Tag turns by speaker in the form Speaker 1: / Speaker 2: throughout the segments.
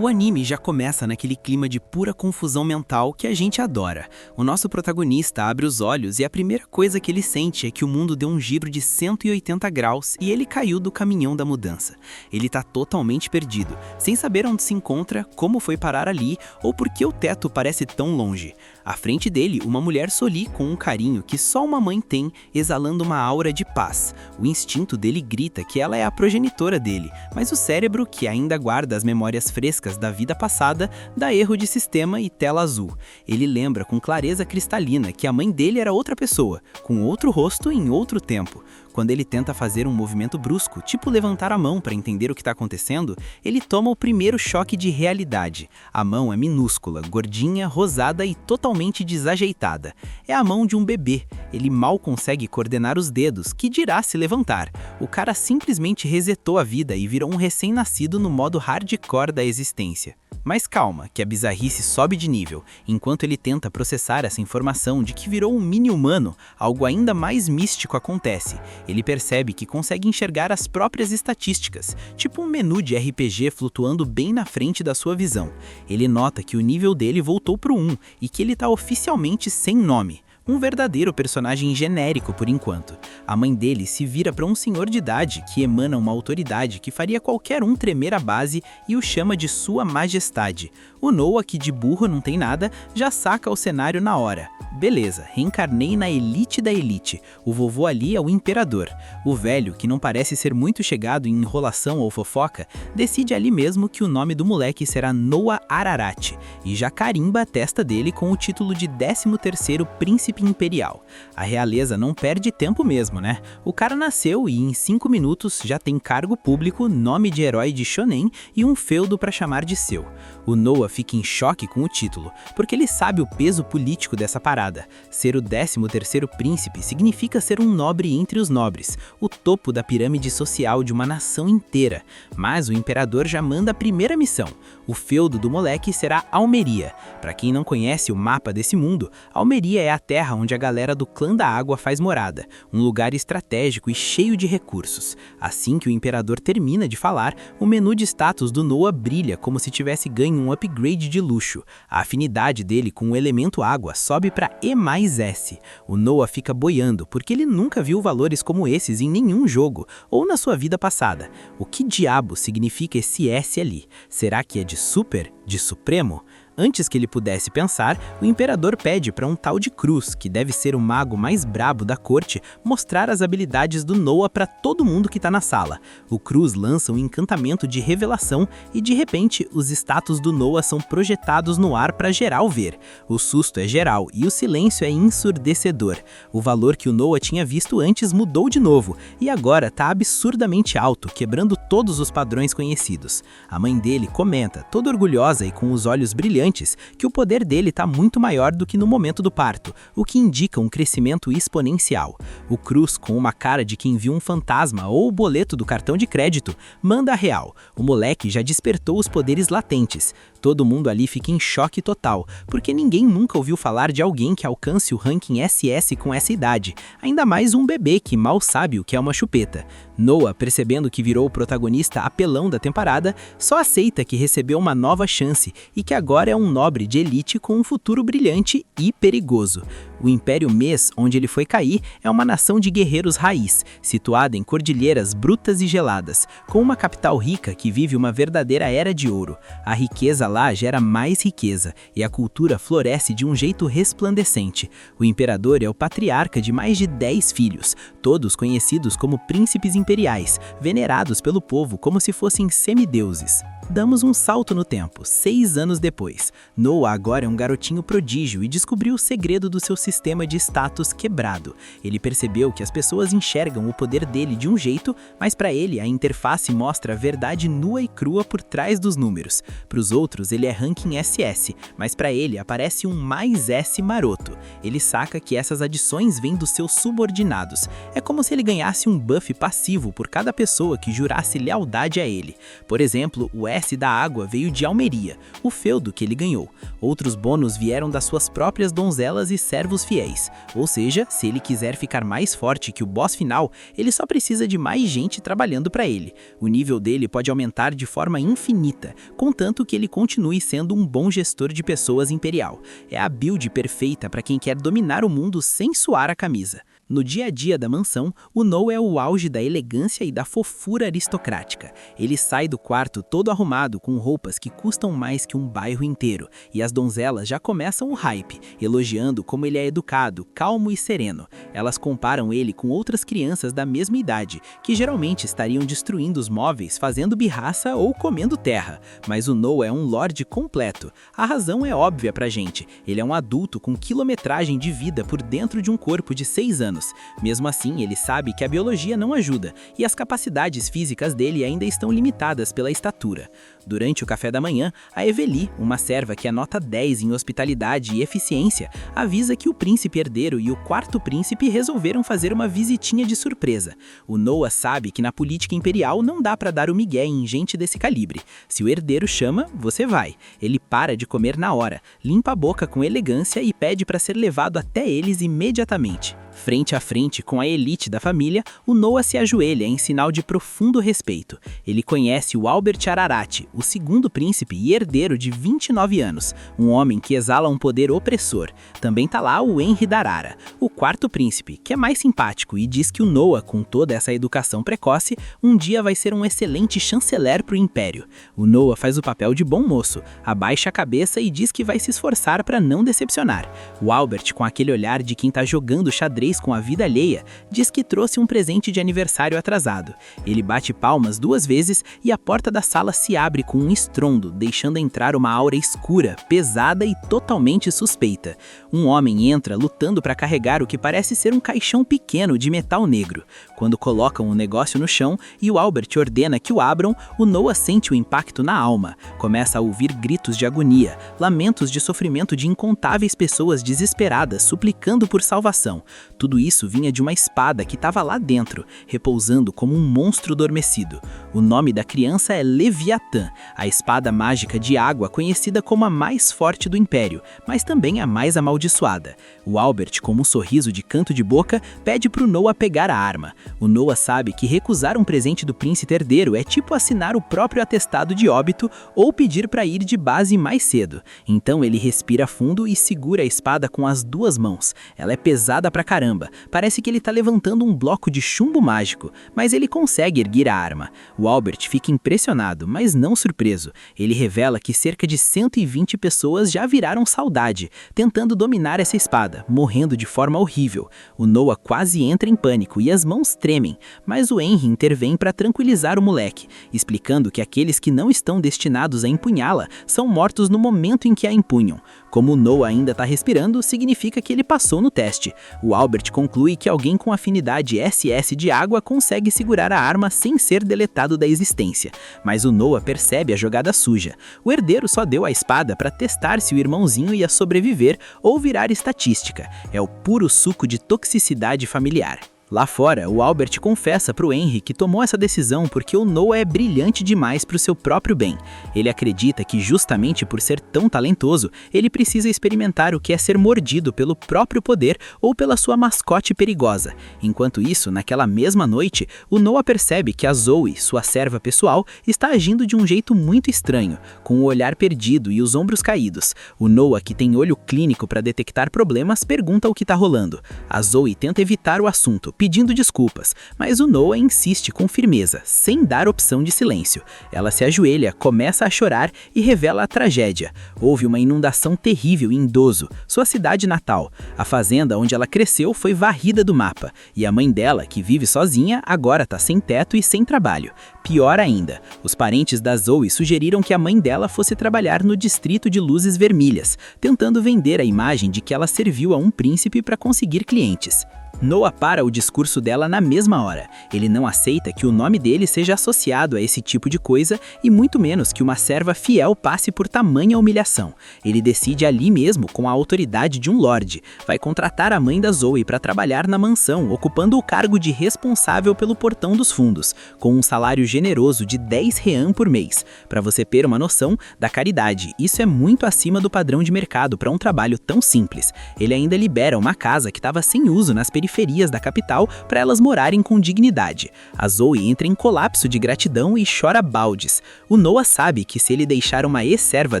Speaker 1: O anime já começa naquele clima de pura confusão mental que a gente adora. O nosso protagonista abre os olhos e a primeira coisa que ele sente é que o mundo deu um giro de 180 graus e ele caiu do caminhão da mudança. Ele tá totalmente perdido, sem saber onde se encontra, como foi parar ali ou por que o teto parece tão longe. À frente dele, uma mulher sorri com um carinho que só uma mãe tem, exalando uma aura de paz. O instinto dele grita que ela é a progenitora dele, mas o cérebro, que ainda guarda as memórias frescas da vida passada, dá erro de sistema e tela azul. Ele lembra com clareza cristalina que a mãe dele era outra pessoa, com outro rosto em outro tempo. Quando ele tenta fazer um movimento brusco, tipo levantar a mão para entender o que está acontecendo, ele toma o primeiro choque de realidade. A mão é minúscula, gordinha, rosada e totalmente desajeitada. É a mão de um bebê. Ele mal consegue coordenar os dedos, que dirá se levantar. O cara simplesmente resetou a vida e virou um recém-nascido no modo hardcore da existência. Mas calma, que a bizarrice sobe de nível. Enquanto ele tenta processar essa informação de que virou um mini-humano, algo ainda mais místico acontece. Ele percebe que consegue enxergar as próprias estatísticas, tipo um menu de RPG flutuando bem na frente da sua visão. Ele nota que o nível dele voltou pro 1 e que ele está oficialmente sem nome. Um verdadeiro personagem genérico por enquanto. A mãe dele se vira para um senhor de idade que emana uma autoridade que faria qualquer um tremer a base e o chama de Sua Majestade. O Noah, que de burro não tem nada, já saca o cenário na hora. Beleza, reencarnei na elite da elite. O vovô ali é o imperador. O velho, que não parece ser muito chegado em enrolação ou fofoca, decide ali mesmo que o nome do moleque será Noah Ararat e já carimba a testa dele com o título de 13º príncipe imperial. A realeza não perde tempo mesmo, né? O cara nasceu e em 5 minutos já tem cargo público, nome de herói de shonen e um feudo para chamar de seu. O Noah fica em choque com o título, porque ele sabe o peso político dessa parada. Ser o 13º príncipe significa ser um nobre entre os nobres, o topo da pirâmide social de uma nação inteira. Mas o imperador já manda a primeira missão. O feudo do moleque será Almeria. Para quem não conhece o mapa desse mundo, Almeria é a terra onde a galera do Clã da Água faz morada, um lugar estratégico e cheio de recursos. Assim que o imperador termina de falar, o menu de status do Noah brilha como se tivesse ganho um upgrade de luxo. A afinidade dele com o elemento água sobe para E+S. O Noah fica boiando porque ele nunca viu valores como esses em nenhum jogo ou na sua vida passada. O que diabo significa esse S ali? Será que é de super? De supremo? Antes que ele pudesse pensar, o imperador pede para um tal de Cruz, que deve ser o mago mais brabo da corte, mostrar as habilidades do Noah para todo mundo que tá na sala. O Cruz lança um encantamento de revelação e de repente os status do Noah são projetados no ar para geral ver. O susto é geral e o silêncio é ensurdecedor. O valor que o Noah tinha visto antes mudou de novo e agora tá absurdamente alto, quebrando todos os padrões conhecidos. A mãe dele comenta, toda orgulhosa e com os olhos brilhantes, que o poder dele está muito maior do que no momento do parto, o que indica um crescimento exponencial. O Cruz, com uma cara de quem viu um fantasma ou o boleto do cartão de crédito, manda a real. O moleque já despertou os poderes latentes. Todo mundo ali fica em choque total, porque ninguém nunca ouviu falar de alguém que alcance o ranking SS com essa idade, ainda mais um bebê que mal sabe o que é uma chupeta. Noah, percebendo que virou o protagonista apelão da temporada, só aceita que recebeu uma nova chance e que agora é um nobre de elite com um futuro brilhante e perigoso. O Império Mes, onde ele foi cair, é uma nação de guerreiros raiz, situada em cordilheiras brutas e geladas, com uma capital rica que vive uma verdadeira era de ouro. A riqueza lá gera mais riqueza, e a cultura floresce de um jeito resplandecente. O imperador é o patriarca de mais de 10 filhos, todos conhecidos como príncipes imperiais, venerados pelo povo como se fossem semideuses. Damos um salto no tempo, 6 anos depois. Noah agora é um garotinho prodígio e descobriu o segredo do seu sistema de status quebrado. Ele percebeu que as pessoas enxergam o poder dele de um jeito, mas para ele a interface mostra a verdade nua e crua por trás dos números. Para os outros ele é ranking SS, mas para ele aparece um +S maroto. Ele saca que essas adições vêm dos seus subordinados. É como se ele ganhasse um buff passivo por cada pessoa que jurasse lealdade a ele. Por exemplo, o S da água veio de Almeria, o feudo que ele ganhou. Outros bônus vieram das suas próprias donzelas e servos novos fiéis. Ou seja, se ele quiser ficar mais forte que o boss final, ele só precisa de mais gente trabalhando para ele. O nível dele pode aumentar de forma infinita, contanto que ele continue sendo um bom gestor de pessoas imperial. É a build perfeita para quem quer dominar o mundo sem suar a camisa. No dia a dia da mansão, o No é o auge da elegância e da fofura aristocrática. Ele sai do quarto todo arrumado com roupas que custam mais que um bairro inteiro, e as donzelas já começam o hype, elogiando como ele é educado, calmo e sereno. Elas comparam ele com outras crianças da mesma idade, que geralmente estariam destruindo os móveis, fazendo birraça ou comendo terra. Mas o No é um lorde completo. A razão é óbvia pra gente. Ele é um adulto com quilometragem de vida por dentro de um corpo de 6 anos. Mesmo assim, ele sabe que a biologia não ajuda e as capacidades físicas dele ainda estão limitadas pela estatura. Durante o café da manhã, a Eveli, uma serva que é nota 10 em hospitalidade e eficiência, avisa que o príncipe herdeiro e o quarto príncipe resolveram fazer uma visitinha de surpresa. O Noah sabe que na política imperial não dá para dar o migué em gente desse calibre. Se o herdeiro chama, você vai. Ele para de comer na hora, limpa a boca com elegância e pede para ser levado até eles imediatamente. Frente a frente com a elite da família, o Noah se ajoelha em sinal de profundo respeito. Ele conhece o Albert Ararat, o segundo príncipe e herdeiro de 29 anos, um homem que exala um poder opressor. Também tá lá o Henry Darara, o quarto príncipe, que é mais simpático e diz que o Noah, com toda essa educação precoce, um dia vai ser um excelente chanceler pro império. O Noah faz o papel de bom moço, abaixa a cabeça e diz que vai se esforçar para não decepcionar. O Albert, com aquele olhar de quem tá jogando xadrez com a vida alheia, diz que trouxe um presente de aniversário atrasado. Ele bate palmas 2 vezes e a porta da sala se abre com um estrondo, deixando entrar uma aura escura, pesada e totalmente suspeita. Um homem entra lutando para carregar o que parece ser um caixão pequeno de metal negro. Quando colocam o negócio no chão e o Albert ordena que o abram, o Noah sente o impacto na alma. Começa a ouvir gritos de agonia, lamentos de sofrimento de incontáveis pessoas desesperadas suplicando por salvação. Tudo isso vinha de uma espada que estava lá dentro, repousando como um monstro adormecido. O nome da criança é Leviatã, a espada mágica de água conhecida como a mais forte do Império, mas também a mais amaldiçoada. O Albert, com um sorriso de canto de boca, pede para o Noah pegar a arma. O Noah sabe que recusar um presente do príncipe herdeiro é tipo assinar o próprio atestado de óbito ou pedir para ir de base mais cedo. Então ele respira fundo e segura a espada com as 2 mãos. Ela é pesada pra caramba, parece que ele tá levantando um bloco de chumbo mágico, mas ele consegue erguer a arma. O Albert fica impressionado, mas não surpreso. Ele revela que cerca de 120 pessoas já viraram saudade, tentando dominar essa espada, morrendo de forma horrível. O Noah quase entra em pânico e as mãos tremem, mas o Henry intervém para tranquilizar o moleque, explicando que aqueles que não estão destinados a empunhá-la são mortos no momento em que a empunham. Como o Noah ainda está respirando, significa que ele passou no teste. O Albert conclui que alguém com afinidade SS de água consegue segurar a arma sem ser deletado da existência. Mas o Noah percebe a jogada suja. O herdeiro só deu a espada para testar se o irmãozinho ia sobreviver ou virar estatística. É o puro suco de toxicidade familiar. Lá fora, o Albert confessa para o Henry que tomou essa decisão porque o Noah é brilhante demais para o seu próprio bem. Ele acredita que justamente por ser tão talentoso, ele precisa experimentar o que é ser mordido pelo próprio poder ou pela sua mascote perigosa. Enquanto isso, naquela mesma noite, o Noah percebe que a Zoe, sua serva pessoal, está agindo de um jeito muito estranho, com o olhar perdido e os ombros caídos. O Noah, que tem olho clínico para detectar problemas, pergunta o que está rolando. A Zoe tenta evitar o assunto, pedindo desculpas, mas o Noah insiste com firmeza, sem dar opção de silêncio. Ela se ajoelha, começa a chorar e revela a tragédia. Houve uma inundação terrível em Dozo, sua cidade natal. A fazenda onde ela cresceu foi varrida do mapa, e a mãe dela, que vive sozinha, agora está sem teto e sem trabalho. Pior ainda, os parentes da Zoe sugeriram que a mãe dela fosse trabalhar no distrito de luzes vermelhas, tentando vender a imagem de que ela serviu a um príncipe para conseguir clientes. Noah para o discurso dela na mesma hora. Ele não aceita que o nome dele seja associado a esse tipo de coisa e muito menos que uma serva fiel passe por tamanha humilhação. Ele decide ali mesmo, com a autoridade de um lorde. Vai contratar a mãe da Zoe para trabalhar na mansão, ocupando o cargo de responsável pelo portão dos fundos, com um salário generoso de 10 rean por mês. Para você ter uma noção da caridade, isso é muito acima do padrão de mercado para um trabalho tão simples. Ele ainda libera uma casa que estava sem uso nas periferias da capital para elas morarem com dignidade. A Zoe entra em colapso de gratidão e chora baldes. O Noah sabe que se ele deixar uma ex-serva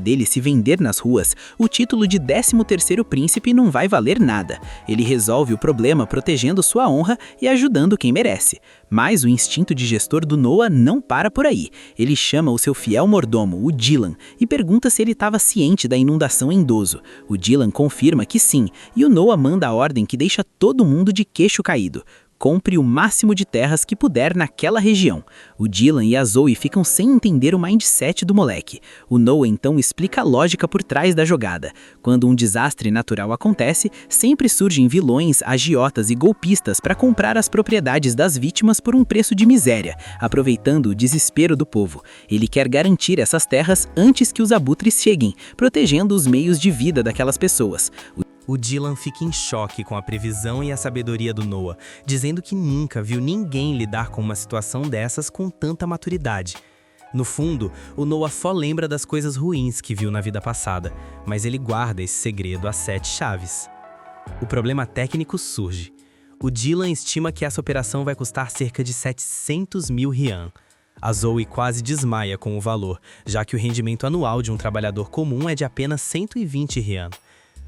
Speaker 1: dele se vender nas ruas, o título de 13º príncipe não vai valer nada. Ele resolve o problema protegendo sua honra e ajudando quem merece. Mas o instinto de gestor do Noah não para por aí. Ele chama o seu fiel mordomo, o Dylan, e pergunta se ele estava ciente da inundação em Dozo. O Dylan confirma que sim, e o Noah manda a ordem que deixa todo mundo de queixo caído. Compre o máximo de terras que puder naquela região. O Dylan e a Zoe ficam sem entender o mindset do moleque. O Noah então explica a lógica por trás da jogada. Quando um desastre natural acontece, sempre surgem vilões, agiotas e golpistas para comprar as propriedades das vítimas por um preço de miséria, aproveitando o desespero do povo. Ele quer garantir essas terras antes que os abutres cheguem, protegendo os meios de vida daquelas pessoas.
Speaker 2: O Dylan fica em choque com a previsão e a sabedoria do Noah, dizendo que nunca viu ninguém lidar com uma situação dessas com tanta maturidade. No fundo, o Noah só lembra das coisas ruins que viu na vida passada, mas ele guarda esse segredo a 7 chaves. O problema técnico surge. O Dylan estima que essa operação vai custar cerca de 700 mil rian. A Zoe quase desmaia com o valor, já que o rendimento anual de um trabalhador comum é de apenas 120 rian.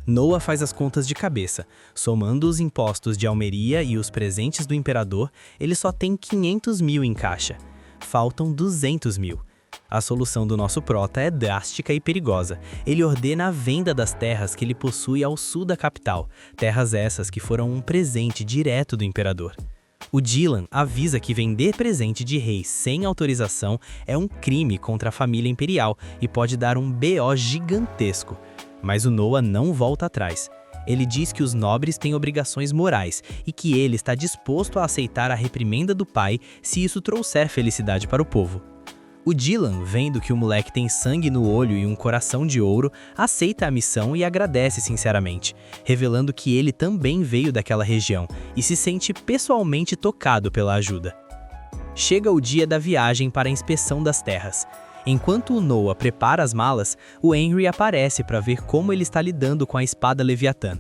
Speaker 2: Noah faz as contas de cabeça. Somando os impostos de almeria e os presentes do imperador, ele só tem 500 mil em caixa. Faltam 200 mil. A solução do nosso prota é drástica e perigosa. Ele ordena a venda das terras que ele possui ao sul da capital, terras essas que foram um presente direto do imperador. O Dylan avisa que vender presente de rei sem autorização é um crime contra a família imperial e pode dar um BO gigantesco. Mas o Noah não volta atrás. Ele diz que os nobres têm obrigações morais e que ele está disposto a aceitar a reprimenda do pai se isso trouxer felicidade para o povo. O Dylan, vendo que o moleque tem sangue no olho e um coração de ouro, aceita a missão e agradece sinceramente, revelando que ele também veio daquela região e se sente pessoalmente tocado pela ajuda. Chega o dia da viagem para a inspeção das terras. Enquanto o Noah prepara as malas, o Henry aparece para ver como ele está lidando com a espada Leviatã.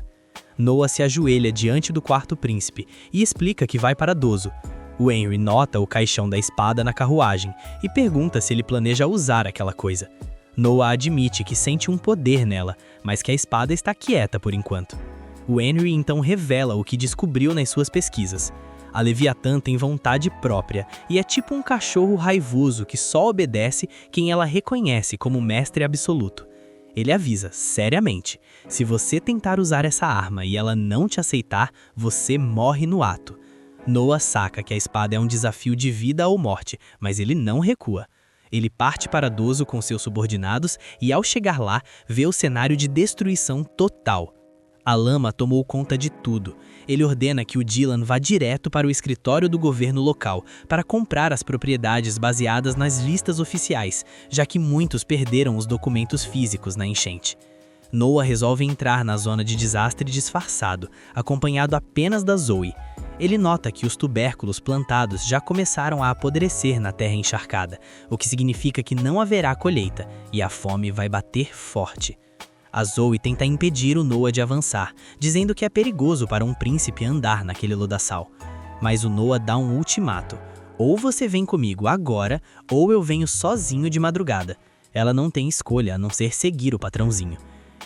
Speaker 2: Noah se ajoelha diante do quarto príncipe e explica que vai para Dozo. O Henry nota o caixão da espada na carruagem e pergunta se ele planeja usar aquela coisa. Noah admite que sente um poder nela, mas que a espada está quieta por enquanto. O Henry então revela o que descobriu nas suas pesquisas. A Leviatã tem vontade própria e é tipo um cachorro raivoso que só obedece quem ela reconhece como mestre absoluto. Ele avisa, seriamente, se você tentar usar essa arma e ela não te aceitar, você morre no ato. Noah saca que a espada é um desafio de vida ou morte, mas ele não recua. Ele parte para Dozo com seus subordinados e, ao chegar lá, vê o cenário de destruição total. A lama tomou conta de tudo. Ele ordena que o Dylan vá direto para o escritório do governo local para comprar as propriedades baseadas nas listas oficiais, já que muitos perderam os documentos físicos na enchente. Noah resolve entrar na zona de desastre disfarçado, acompanhado apenas da Zoe. Ele nota que os tubérculos plantados já começaram a apodrecer na terra encharcada, o que significa que não haverá colheita e a fome vai bater forte. A Zoe tenta impedir o Noah de avançar, dizendo que é perigoso para um príncipe andar naquele lodaçal. Mas o Noah dá um ultimato. Ou você vem comigo agora, ou eu venho sozinho de madrugada. Ela não tem escolha a não ser seguir o patrãozinho.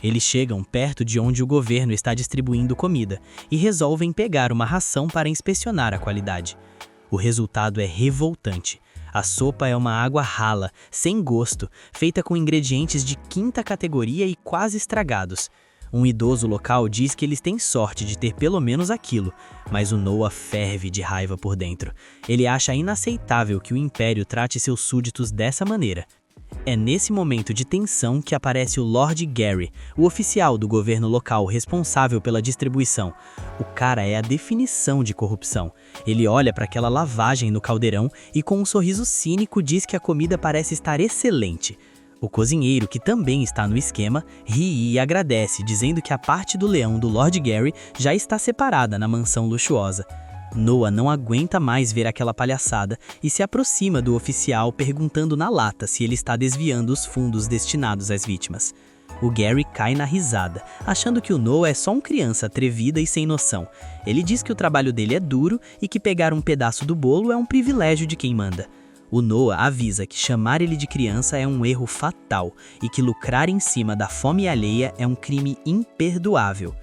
Speaker 2: Eles chegam perto de onde o governo está distribuindo comida e resolvem pegar uma ração para inspecionar a qualidade. O resultado é revoltante. A sopa é uma água rala, sem gosto, feita com ingredientes de 5ª categoria e quase estragados. Um idoso local diz que eles têm sorte de ter pelo menos aquilo, mas o Noah ferve de raiva por dentro. Ele acha inaceitável que o Império trate seus súditos dessa maneira. É nesse momento de tensão que aparece o Lord Gary, o oficial do governo local responsável pela distribuição. O cara é a definição de corrupção. Ele olha para aquela lavagem no caldeirão e com um sorriso cínico diz que a comida parece estar excelente. O cozinheiro, que também está no esquema, ri e agradece, dizendo que a parte do leão do Lord Gary já está separada na mansão luxuosa. Noah não aguenta mais ver aquela palhaçada e se aproxima do oficial perguntando na lata se ele está desviando os fundos destinados às vítimas. O Gary cai na risada, achando que o Noah é só uma criança atrevida e sem noção. Ele diz que o trabalho dele é duro e que pegar um pedaço do bolo é um privilégio de quem manda. O Noah avisa que chamar ele de criança é um erro fatal e que lucrar em cima da fome alheia é um crime imperdoável.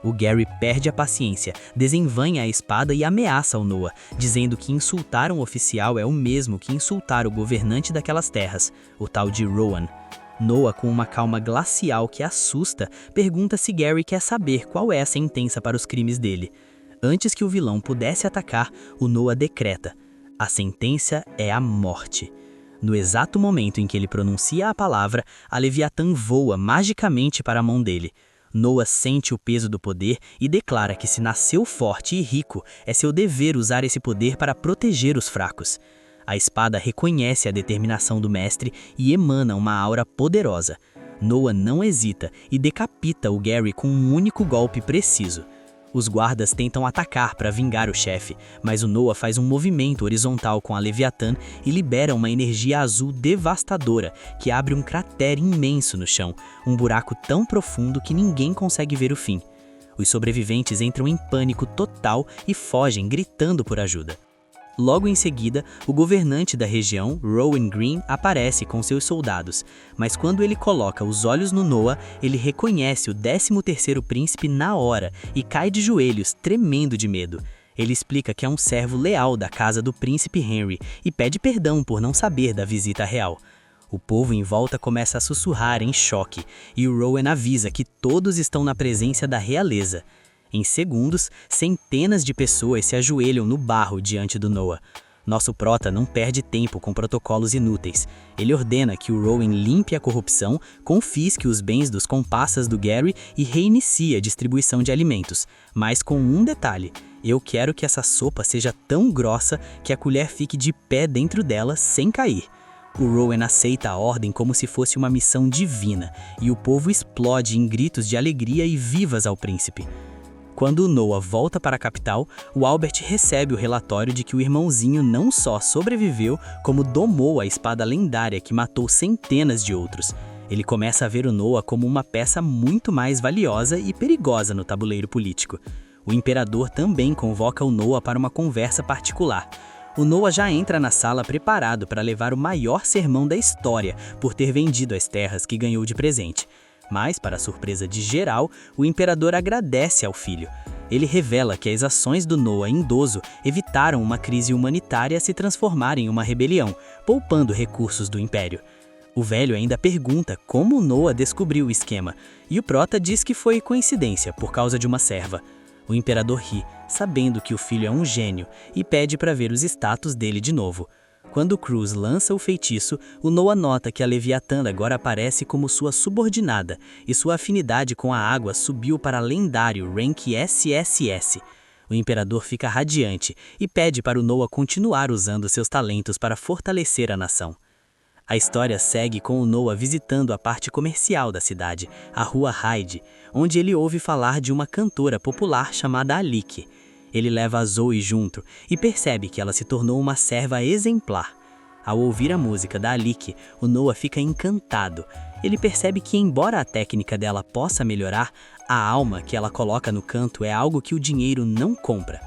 Speaker 2: O Gary perde a paciência, desenvanha a espada e ameaça o Noah, dizendo que insultar um oficial é o mesmo que insultar o governante daquelas terras, o tal de Rowan. Noah, com uma calma glacial que assusta, pergunta se Gary quer saber qual é a sentença para os crimes dele. Antes que o vilão pudesse atacar, o Noah decreta: a sentença é a morte. No exato momento em que ele pronuncia a palavra, a Leviatã voa magicamente para a mão dele. Noah sente o peso do poder e declara que se nasceu forte e rico, é seu dever usar esse poder para proteger os fracos. A espada reconhece a determinação do mestre e emana uma aura poderosa. Noah não hesita e decapita o Gary com um único golpe preciso. Os guardas tentam atacar para vingar o chefe, mas o Noah faz um movimento horizontal com a Leviatã e libera uma energia azul devastadora que abre um cratère imenso no chão, um buraco tão profundo que ninguém consegue ver o fim. Os sobreviventes entram em pânico total e fogem gritando por ajuda. Logo em seguida, o governante da região, Rowan Green, aparece com seus soldados, mas quando ele coloca os olhos no Noah, ele reconhece o 13º príncipe na hora e cai de joelhos, tremendo de medo. Ele explica que é um servo leal da casa do príncipe Henry e pede perdão por não saber da visita real. O povo em volta começa a sussurrar em choque, e o Rowan avisa que todos estão na presença da realeza. Em segundos, centenas de pessoas se ajoelham no barro diante do Noah. Nosso prota não perde tempo com protocolos inúteis. Ele ordena que o Rowan limpe a corrupção, confisque os bens dos comparsas do Gary e reinicie a distribuição de alimentos. Mas com um detalhe: eu quero que essa sopa seja tão grossa que a colher fique de pé dentro dela sem cair. O Rowan aceita a ordem como se fosse uma missão divina, e o povo explode em gritos de alegria e vivas ao príncipe. Quando o Noah volta para a capital, o Albert recebe o relatório de que o irmãozinho não só sobreviveu, como domou a espada lendária que matou centenas de outros. Ele começa a ver o Noah como uma peça muito mais valiosa e perigosa no tabuleiro político. O imperador também convoca o Noah para uma conversa particular. O Noah já entra na sala preparado para levar o maior sermão da história por ter vendido as terras que ganhou de presente. Mas, para a surpresa de geral, o imperador agradece ao filho. Ele revela que as ações do Noah idoso evitaram uma crise humanitária se transformar em uma rebelião, poupando recursos do império. O velho ainda pergunta como o Noah descobriu o esquema, e o prota diz que foi coincidência por causa de uma serva. O imperador ri, sabendo que o filho é um gênio, e pede para ver os status dele de novo. Quando Cruz lança o feitiço, o Noah nota que a Leviatã agora aparece como sua subordinada, e sua afinidade com a água subiu para lendário rank SSS. O imperador fica radiante e pede para o Noah continuar usando seus talentos para fortalecer a nação. A história segue com o Noah visitando a parte comercial da cidade, a Rua Hyde, onde ele ouve falar de uma cantora popular chamada Alike. Ele leva a Zoe junto e percebe que ela se tornou uma serva exemplar. Ao ouvir a música da Alike, o Noah fica encantado. Ele percebe que, embora a técnica dela possa melhorar, a alma que ela coloca no canto é algo que o dinheiro não compra.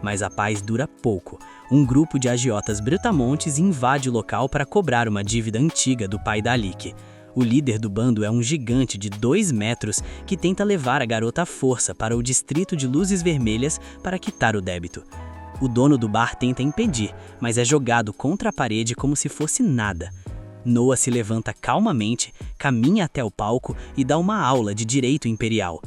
Speaker 2: Mas a paz dura pouco. Um grupo de agiotas brutamontes invade o local para cobrar uma dívida antiga do pai da Alike. O líder do bando é um gigante de 2 metros que tenta levar a garota à força para o distrito de luzes vermelhas para quitar o débito. O dono do bar tenta impedir, mas é jogado contra a parede como se fosse nada. Noah se levanta calmamente, caminha até o palco e dá uma aula de direito imperial.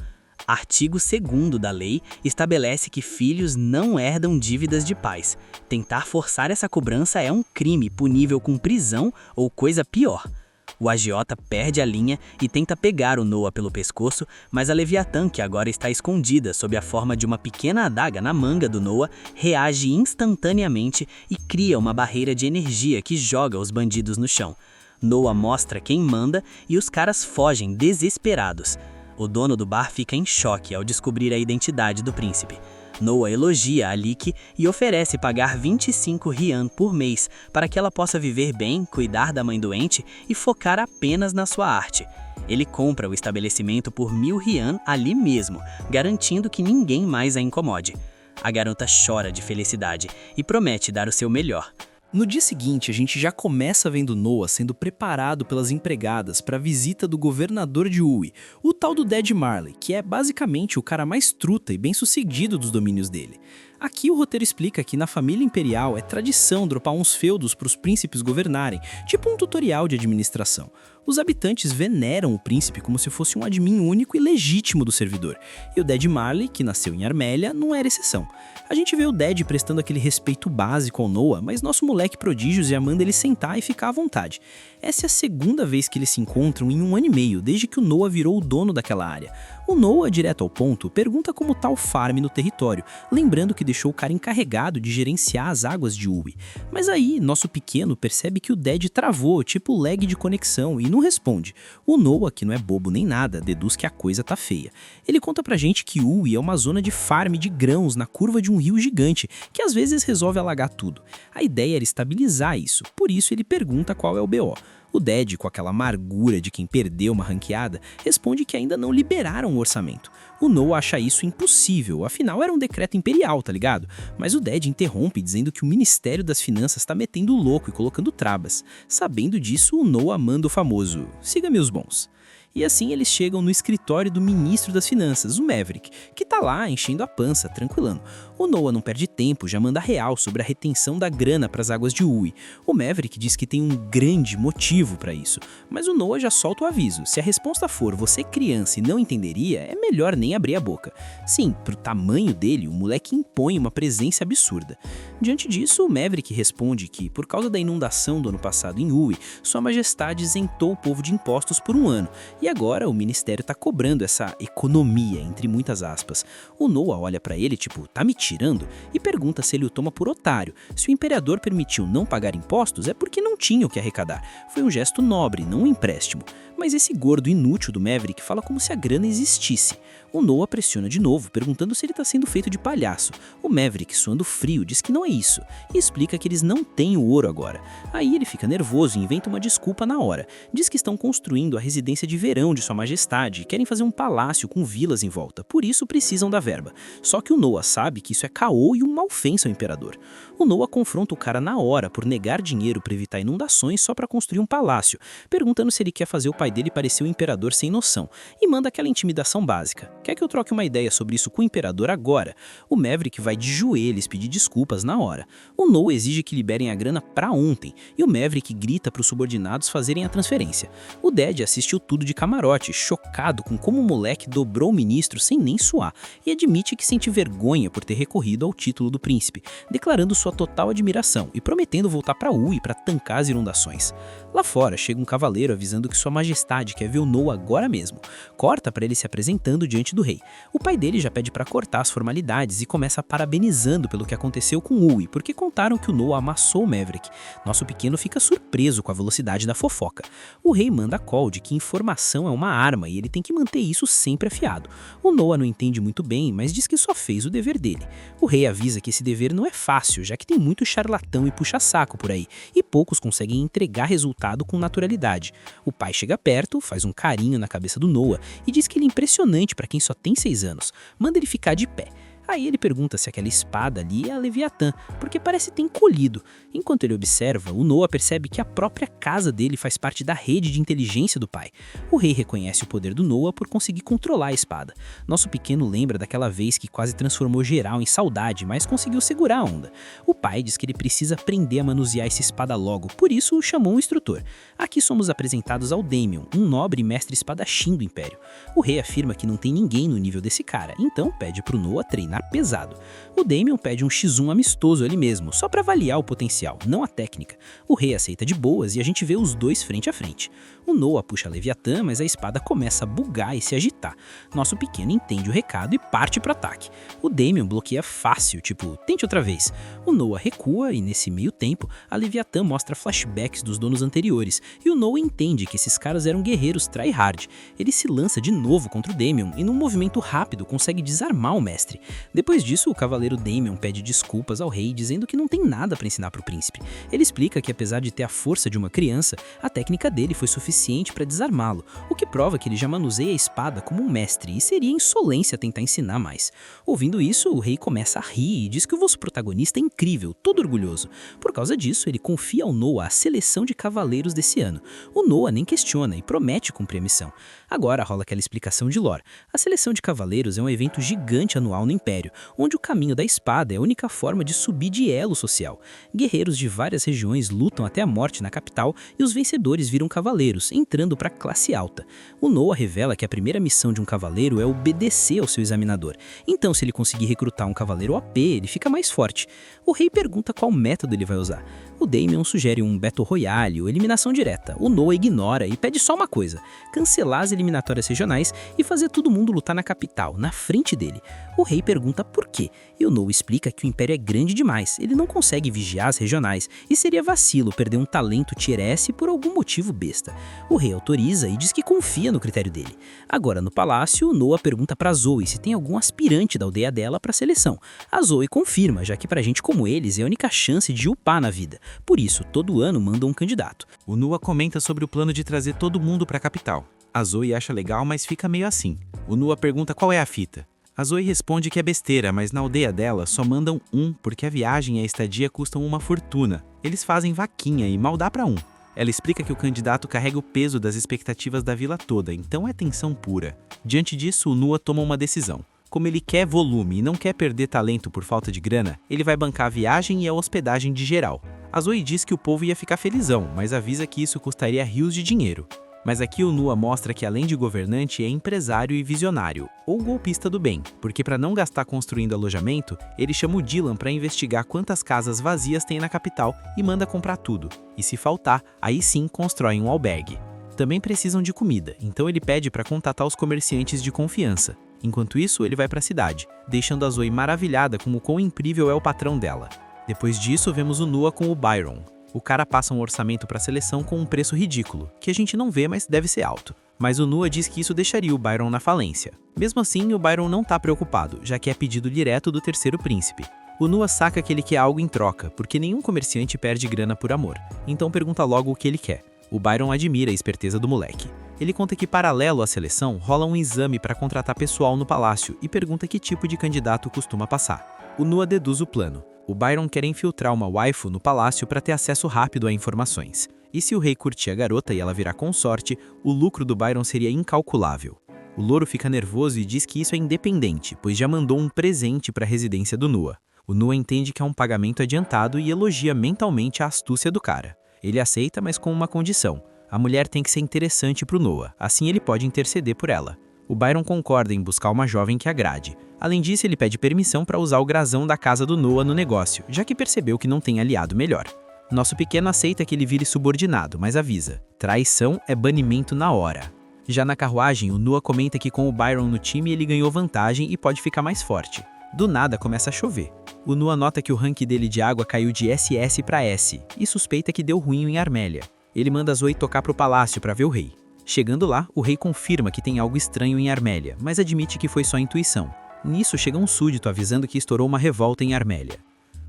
Speaker 2: Artigo 2º da lei estabelece que filhos não herdam dívidas de pais. Tentar forçar essa cobrança é um crime punível com prisão ou coisa pior. O agiota perde a linha e tenta pegar o Noah pelo pescoço, mas a Leviatã, que agora está escondida sob a forma de uma pequena adaga na manga do Noah, reage instantaneamente e cria uma barreira de energia que joga os bandidos no chão. Noah mostra quem manda e os caras fogem desesperados. O dono do bar fica em choque ao descobrir a identidade do príncipe.
Speaker 3: Noah elogia a Lick e oferece pagar 25 Ryan por mês para que ela possa viver bem, cuidar da mãe doente e focar apenas na sua arte. Ele compra o estabelecimento por 1000 Ryan ali mesmo, garantindo que ninguém mais a incomode. A garota chora de felicidade e promete dar o seu melhor.
Speaker 2: No dia seguinte, a gente já começa vendo Noah sendo preparado pelas empregadas para a visita do governador de Uwe, o tal do Dad Marley, que é basicamente o cara mais truta e bem-sucedido dos domínios dele. Aqui o roteiro explica que na família imperial é tradição dropar uns feudos para os príncipes governarem, tipo um tutorial de administração. Os habitantes veneram o príncipe como se fosse um admin único e legítimo do servidor, e o Dad Marley, que nasceu em Armélia, não era exceção. A gente vê o Dad prestando aquele respeito básico ao Noah, mas nosso moleque prodígio já manda ele sentar e ficar à vontade. Essa é a segunda vez que eles se encontram em 1 ano e meio, desde que o Noah virou o dono daquela área. O Noah, direto ao ponto, pergunta como tá o farm no território, lembrando que deixou o cara encarregado de gerenciar as águas de Uwe. Mas aí, nosso pequeno percebe que o Dad travou, tipo lag de conexão, e não responde. O Noah, que não é bobo nem nada, deduz que a coisa tá feia. Ele conta pra gente que Uwe é uma zona de farm de grãos na curva de um rio gigante, que às vezes resolve alagar tudo. A ideia era estabilizar isso, por isso ele pergunta qual é o BO. O Dad, com aquela amargura de quem perdeu uma ranqueada, responde que ainda não liberaram o orçamento. O Noah acha isso impossível, afinal era um decreto imperial, tá ligado? Mas o Dad interrompe dizendo que o Ministério das Finanças tá metendo o louco e colocando travas. Sabendo disso, o Noah manda o famoso "siga meus bons". E assim eles chegam no escritório do ministro das Finanças, o Maverick, que tá lá enchendo a pança, tranquilando. O Noah não perde tempo, já manda real sobre a retenção da grana para as águas de Uwe. O Maverick diz que tem um grande motivo para isso, mas o Noah já solta o aviso. Se a resposta for "você criança e não entenderia", é melhor nem abrir a boca. Sim, pro tamanho dele, o moleque impõe uma presença absurda. Diante disso, o Maverick responde que, por causa da inundação do ano passado em Uwe, Sua Majestade isentou o povo de impostos por 1 ano. E agora o ministério tá cobrando essa economia, entre muitas aspas. O Noah olha pra ele tipo, tá me tirando? E pergunta se ele o toma por otário. Se o imperador permitiu não pagar impostos é porque não tinha o que arrecadar. Foi um gesto nobre, não um empréstimo. Mas esse gordo inútil do Maverick fala como se a grana existisse. O Noah pressiona de novo, perguntando se ele tá sendo feito de palhaço. O Maverick, suando frio, diz que não é isso, e explica que eles não têm o ouro agora. Aí ele fica nervoso e inventa uma desculpa na hora. Diz que estão construindo a residência de verão de Sua Majestade e querem fazer um palácio com vilas em volta, por isso precisam da verba. Só que o Noah sabe que isso é caô e uma ofensa ao imperador. O Noah confronta o cara na hora por negar dinheiro para evitar inundações só para construir um palácio, perguntando se ele quer fazer o pai dele parecer um imperador sem noção, e manda aquela intimidação básica. Quer que eu troque uma ideia sobre isso com o imperador agora? O Maverick vai de joelhos pedir desculpas na hora. O Noah exige que liberem a grana pra ontem, e o Maverick grita para os subordinados fazerem a transferência. O Dad assistiu tudo de camarote, chocado com como o moleque dobrou o ministro sem nem suar, e admite que sente vergonha por ter recorrido ao título do príncipe, declarando sua total admiração e prometendo voltar pra Uwe para tancar as inundações. Lá fora chega um cavaleiro avisando que Sua Majestade quer ver o Noah agora mesmo. Corta para ele se apresentando diante do rei. O pai dele já pede para cortar as formalidades e começa parabenizando pelo que aconteceu com Uwe, porque contaram que o Noah amassou o Maverick. Nosso pequeno fica surpreso com a velocidade da fofoca. O rei manda call de que informação é uma arma e ele tem que manter isso sempre afiado. O Noah não entende muito bem, mas diz que só fez o dever dele. O rei avisa que esse dever não é fácil, já que tem muito charlatão e puxa-saco por aí, e poucos conseguem entregar resultado com naturalidade. O pai chega perto, faz um carinho na cabeça do Noah e diz que ele é impressionante para quem só tem 6 anos. Manda ele ficar de pé. Aí ele pergunta se aquela espada ali é a Leviatã, porque parece ter encolhido. Enquanto ele observa, o Noah percebe que a própria casa dele faz parte da rede de inteligência do pai. O rei reconhece o poder do Noah por conseguir controlar a espada. Nosso pequeno lembra daquela vez que quase transformou geral em saudade, mas conseguiu segurar a onda. O pai diz que ele precisa aprender a manusear essa espada logo, por isso chamou um instrutor. Aqui somos apresentados ao Daemon, um nobre mestre espadachim do Império. O rei afirma que não tem ninguém no nível desse cara, então pede pro Noah treinar pesado. O Daemon pede um X1 amistoso ele mesmo, só para avaliar o potencial, não a técnica. O rei aceita de boas e a gente vê os dois frente a frente. O Noah puxa a Leviatã, mas a espada começa a bugar e se agitar. Nosso pequeno entende o recado e parte pro ataque. O Daemon bloqueia fácil, tipo, tente outra vez. O Noah recua e nesse meio tempo, a Leviatã mostra flashbacks dos donos anteriores e o Noah entende que esses caras eram guerreiros tryhard. Ele se lança de novo contra o Daemon e num movimento rápido consegue desarmar o mestre.
Speaker 1: Depois disso, o cavaleiro Damien pede desculpas ao rei, dizendo que não tem nada para ensinar para o príncipe. Ele explica que apesar de ter a força de uma criança, a técnica dele foi suficiente para desarmá-lo, o que prova que ele já manuseia a espada como um mestre e seria insolência tentar ensinar mais. Ouvindo isso, o rei começa a rir e diz que o vosso protagonista é incrível, todo orgulhoso. Por causa disso, ele confia ao Noah a seleção de cavaleiros desse ano. O Noah nem questiona e promete cumprir a missão. Agora rola aquela explicação de lore. A seleção de cavaleiros é um evento gigante anual no Império, onde o caminho da espada é a única forma de subir de elo social. Guerreiros de várias regiões lutam até a morte na capital e os vencedores viram cavaleiros, entrando para a classe alta. O Noah revela que a primeira missão de um cavaleiro é obedecer ao seu examinador. Então, se ele conseguir recrutar um cavaleiro OP, ele fica mais forte. O rei pergunta qual método ele vai usar. O Damien sugere um Battle Royale ou eliminação direta. O Noah ignora e pede só uma coisa: cancelar as eliminatórias regionais e fazer todo mundo lutar na capital, na frente dele. O rei pergunta por quê, e o Noah explica que o Império é grande demais, ele não consegue vigiar as regionais e seria vacilo perder um talento Tier S por algum motivo besta. O rei autoriza e diz que confia no critério dele. Agora no palácio, o Noah pergunta pra Zoe se tem algum aspirante da aldeia dela pra seleção. A Zoe confirma, já que pra gente como eles é a única chance de upar na vida. Por isso, todo ano mandam um candidato.
Speaker 4: O Noah comenta sobre o plano de trazer todo mundo pra capital. A Zoe acha legal, mas fica meio assim. O Noah pergunta qual é a fita. A Zoe responde que é besteira, mas na aldeia dela só mandam um porque a viagem e a estadia custam uma fortuna. Eles fazem vaquinha e mal dá pra um. Ela explica que o candidato carrega o peso das expectativas da vila toda, então é tensão pura. Diante disso, o Noah toma uma decisão. Como ele quer volume e não quer perder talento por falta de grana, ele vai bancar a viagem e a hospedagem de geral. A Zoe diz que o povo ia ficar felizão, mas avisa que isso custaria rios de dinheiro. Mas aqui o Noah mostra que além de governante é empresário e visionário, ou golpista do bem, porque para não gastar construindo alojamento, ele chama o Dylan para investigar quantas casas vazias tem na capital e manda comprar tudo. E se faltar, aí sim constroem um albergue. Também precisam de comida, então ele pede para contatar os comerciantes de confiança. Enquanto isso, ele vai para a cidade, deixando a Zoe maravilhada com o quão incrível é o patrão dela. Depois disso, vemos o Noah com o Byron. O cara passa um orçamento para a seleção com um preço ridículo, que a gente não vê, mas deve ser alto. Mas o Noah diz que isso deixaria o Byron na falência. Mesmo assim, o Byron não tá preocupado, já que é pedido direto do terceiro príncipe. O Noah saca que ele quer algo em troca, porque nenhum comerciante perde grana por amor. Então pergunta logo o que ele quer. O Byron admira a esperteza do moleque. Ele conta que, paralelo à seleção, rola um exame para contratar pessoal no palácio e pergunta que tipo de candidato costuma passar. O Noah deduz o plano. O Byron quer infiltrar uma waifu no palácio para ter acesso rápido a informações. E se o rei curtir a garota e ela virar consorte, o lucro do Byron seria incalculável. O louro fica nervoso e diz que isso é independente, pois já mandou um presente para a residência do Noah. O Noah entende que é um pagamento adiantado e elogia mentalmente a astúcia do cara. Ele aceita, mas com uma condição. A mulher tem que ser interessante para o Noah, assim ele pode interceder por ela. O Byron concorda em buscar uma jovem que agrade. Além disso, ele pede permissão para usar o grasão da casa do Noah no negócio, já que percebeu que não tem aliado melhor. Nosso pequeno aceita que ele vire subordinado, mas avisa: traição é banimento na hora. Já na carruagem, o Noah comenta que com o Byron no time ele ganhou vantagem e pode ficar mais forte. Do nada começa a chover. O Noah nota que o rank dele de água caiu de SS para S e suspeita que deu ruim em Armélia. Ele manda Zoe tocar pro palácio para ver o rei. Chegando lá, o rei confirma que tem algo estranho em Armélia, mas admite que foi só intuição. Nisso chega um súdito avisando que estourou uma revolta em Armélia.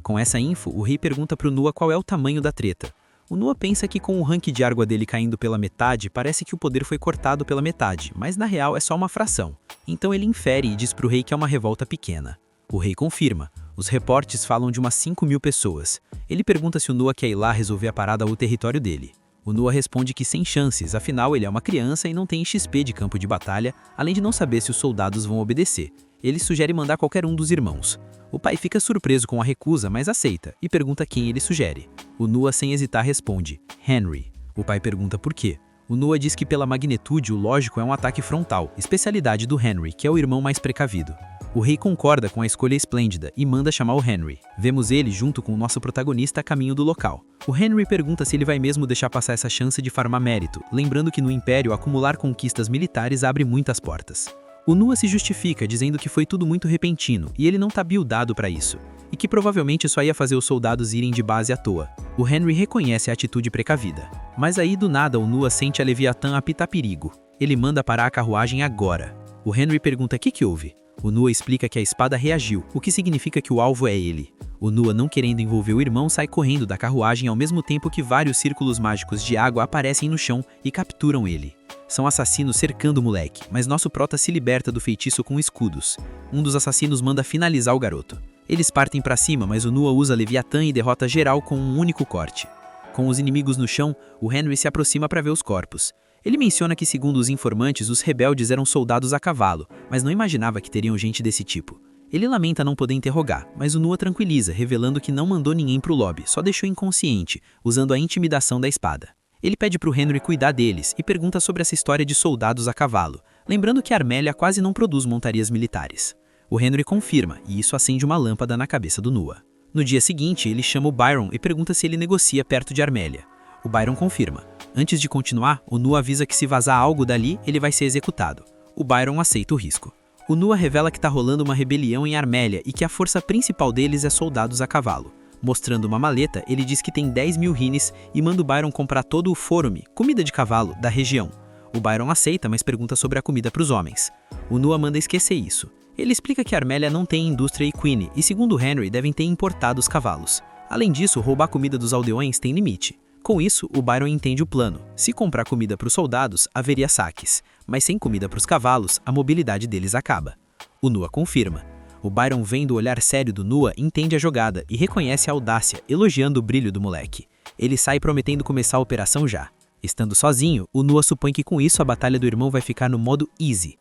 Speaker 4: Com essa info, o rei pergunta pro Noah qual é o tamanho da treta. O Noah pensa que com o rank de água dele caindo pela metade, parece que o poder foi cortado pela metade, mas na real é só uma fração. Então ele infere e diz pro rei que é uma revolta pequena. O rei confirma. Os reportes falam de umas 5.000 pessoas. Ele pergunta se o Noah quer ir lá resolver a parada ao território dele. O Noah responde que sem chances, afinal ele é uma criança e não tem XP de campo de batalha, além de não saber se os soldados vão obedecer. Ele sugere mandar qualquer um dos irmãos. O pai fica surpreso com a recusa, mas aceita, e pergunta quem ele sugere. O Noah, sem hesitar, responde: Henry. O pai pergunta por quê. O Noah diz que pela magnitude o lógico é um ataque frontal, especialidade do Henry, que é o irmão mais precavido. O rei concorda com a escolha esplêndida e manda chamar o Henry. Vemos ele junto com o nosso protagonista a caminho do local. O Henry pergunta se ele vai mesmo deixar passar essa chance de farmar mérito, lembrando que no Império acumular conquistas militares abre muitas portas. O Noah se justifica dizendo que foi tudo muito repentino e ele não tá buildado para isso, e que provavelmente só ia fazer os soldados irem de base à toa. O Henry reconhece a atitude precavida. Mas aí do nada o Noah sente a Leviatã apitar perigo. Ele manda parar a carruagem agora. O Henry pergunta o que houve.
Speaker 2: O Noah explica que a espada reagiu, o que significa que o alvo é ele. O Noah, não querendo envolver o irmão, sai correndo da carruagem ao mesmo tempo que vários círculos mágicos de água aparecem no chão e capturam ele. São assassinos cercando o moleque, mas nosso prota se liberta do feitiço com escudos. Um dos assassinos manda finalizar o garoto. Eles partem pra cima, mas o Noah usa Leviatã e derrota geral com um único corte. Com os inimigos no chão, o Henry se aproxima para ver os corpos. Ele menciona que, segundo os informantes, os rebeldes eram soldados a cavalo, mas não imaginava que teriam gente desse tipo. Ele lamenta não poder interrogar, mas o Noah tranquiliza, revelando que não mandou ninguém pro lobby, só deixou inconsciente, usando a intimidação da espada. Ele pede pro Henry cuidar deles e pergunta sobre essa história de soldados a cavalo, lembrando que Armélia quase não produz montarias militares. O Henry confirma, e isso acende uma lâmpada na cabeça do Noah. No dia seguinte, ele chama o Byron e pergunta se ele negocia perto de Armélia. O Byron confirma. Antes de continuar, o Noah avisa que se vazar algo dali, ele vai ser executado. O Byron aceita o risco. O Noah revela que está rolando uma rebelião em Armélia e que a força principal deles é soldados a cavalo. Mostrando uma maleta, ele diz que tem 10.000 rines e manda o Byron comprar todo o forume, comida de cavalo, da região. O Byron aceita, mas pergunta sobre a comida para os homens. O Noah manda esquecer isso. Ele explica que Armélia não tem indústria equine e, segundo Henry, devem ter importado os cavalos. Além disso, roubar comida dos aldeões tem limite. Com isso, o Byron entende o plano. Se comprar comida para os soldados, haveria saques. Mas sem comida para os cavalos, a mobilidade deles acaba. O Noah confirma. O Byron, vendo o olhar sério do Noah, entende a jogada e reconhece a audácia, elogiando o brilho do moleque. Ele sai prometendo começar a operação já. Estando sozinho, o Noah supõe que com isso a batalha do irmão vai ficar no modo easy.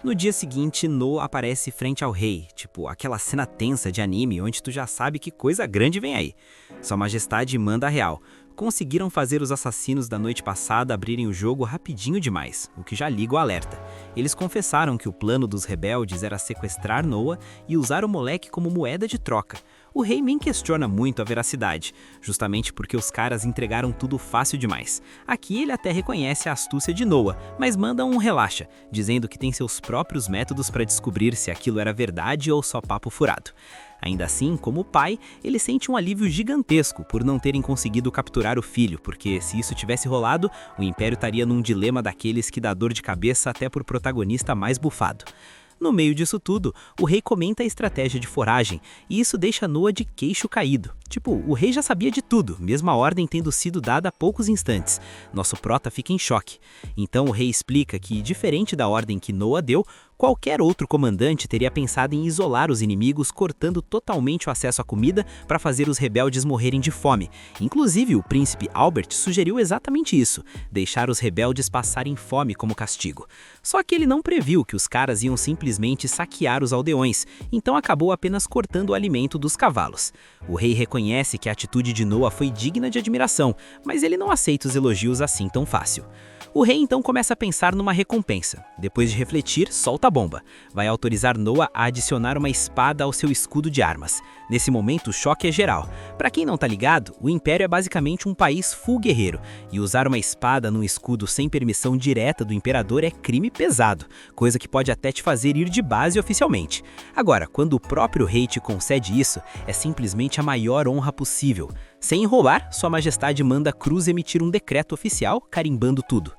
Speaker 1: No dia seguinte, Noah aparece frente ao rei, tipo aquela cena tensa de anime onde tu já sabe que coisa grande vem aí. Sua Majestade manda a real. Conseguiram fazer os assassinos da noite passada abrirem o jogo rapidinho demais, o que já liga o alerta. Eles confessaram que o plano dos rebeldes era sequestrar Noah e usar o moleque como moeda de troca. O rei nem questiona muito a veracidade, justamente porque os caras entregaram tudo fácil demais. Aqui ele até reconhece a astúcia de Noah, mas manda um relaxa, dizendo que tem seus próprios métodos para descobrir se aquilo era verdade ou só papo furado. Ainda assim, como pai, ele sente um alívio gigantesco por não terem conseguido capturar o filho, porque se isso tivesse rolado, o Império estaria num dilema daqueles que dá dor de cabeça até por protagonista mais bufado. No meio disso tudo, o rei comenta a estratégia de foragem, e isso deixa Noah de queixo caído. Tipo, o rei já sabia de tudo, mesmo a ordem tendo sido dada há poucos instantes. Nosso prota fica em choque. Então o rei explica que, diferente da ordem que Noah deu, qualquer outro comandante teria pensado em isolar os inimigos, cortando totalmente o acesso à comida para fazer os rebeldes morrerem de fome. Inclusive, o príncipe Albert sugeriu exatamente isso, deixar os rebeldes passarem fome como castigo. Só que ele não previu que os caras iam simplesmente saquear os aldeões, então acabou apenas cortando o alimento dos cavalos. O rei reconhece que a atitude de Noah foi digna de admiração, mas ele não aceita os elogios assim tão fácil. O rei então começa a pensar numa recompensa. Depois de refletir, solta a bomba. Vai autorizar Noah a adicionar uma espada ao seu escudo de armas. Nesse momento, o choque é geral. Pra quem não tá ligado, o Império é basicamente um país full guerreiro, e usar uma espada num escudo sem permissão direta do Imperador é crime pesado, coisa que pode até te fazer ir de base oficialmente. Agora, quando o próprio rei te concede isso, é simplesmente a maior honra possível. Sem enrolar, Sua Majestade manda a Cruz emitir um decreto oficial carimbando tudo.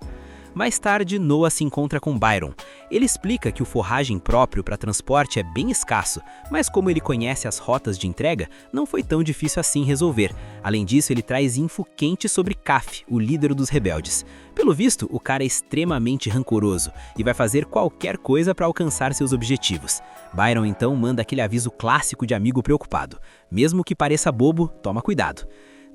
Speaker 1: Mais tarde, Noah se encontra com Byron. Ele explica que o forragem próprio para transporte é bem escasso, mas como ele conhece as rotas de entrega, não foi tão difícil assim resolver. Além disso, ele traz info quente sobre Kaf, o líder dos rebeldes. Pelo visto, o cara é extremamente rancoroso e vai fazer qualquer coisa para alcançar seus objetivos. Byron então manda aquele aviso clássico de amigo preocupado. Mesmo que pareça bobo, toma cuidado.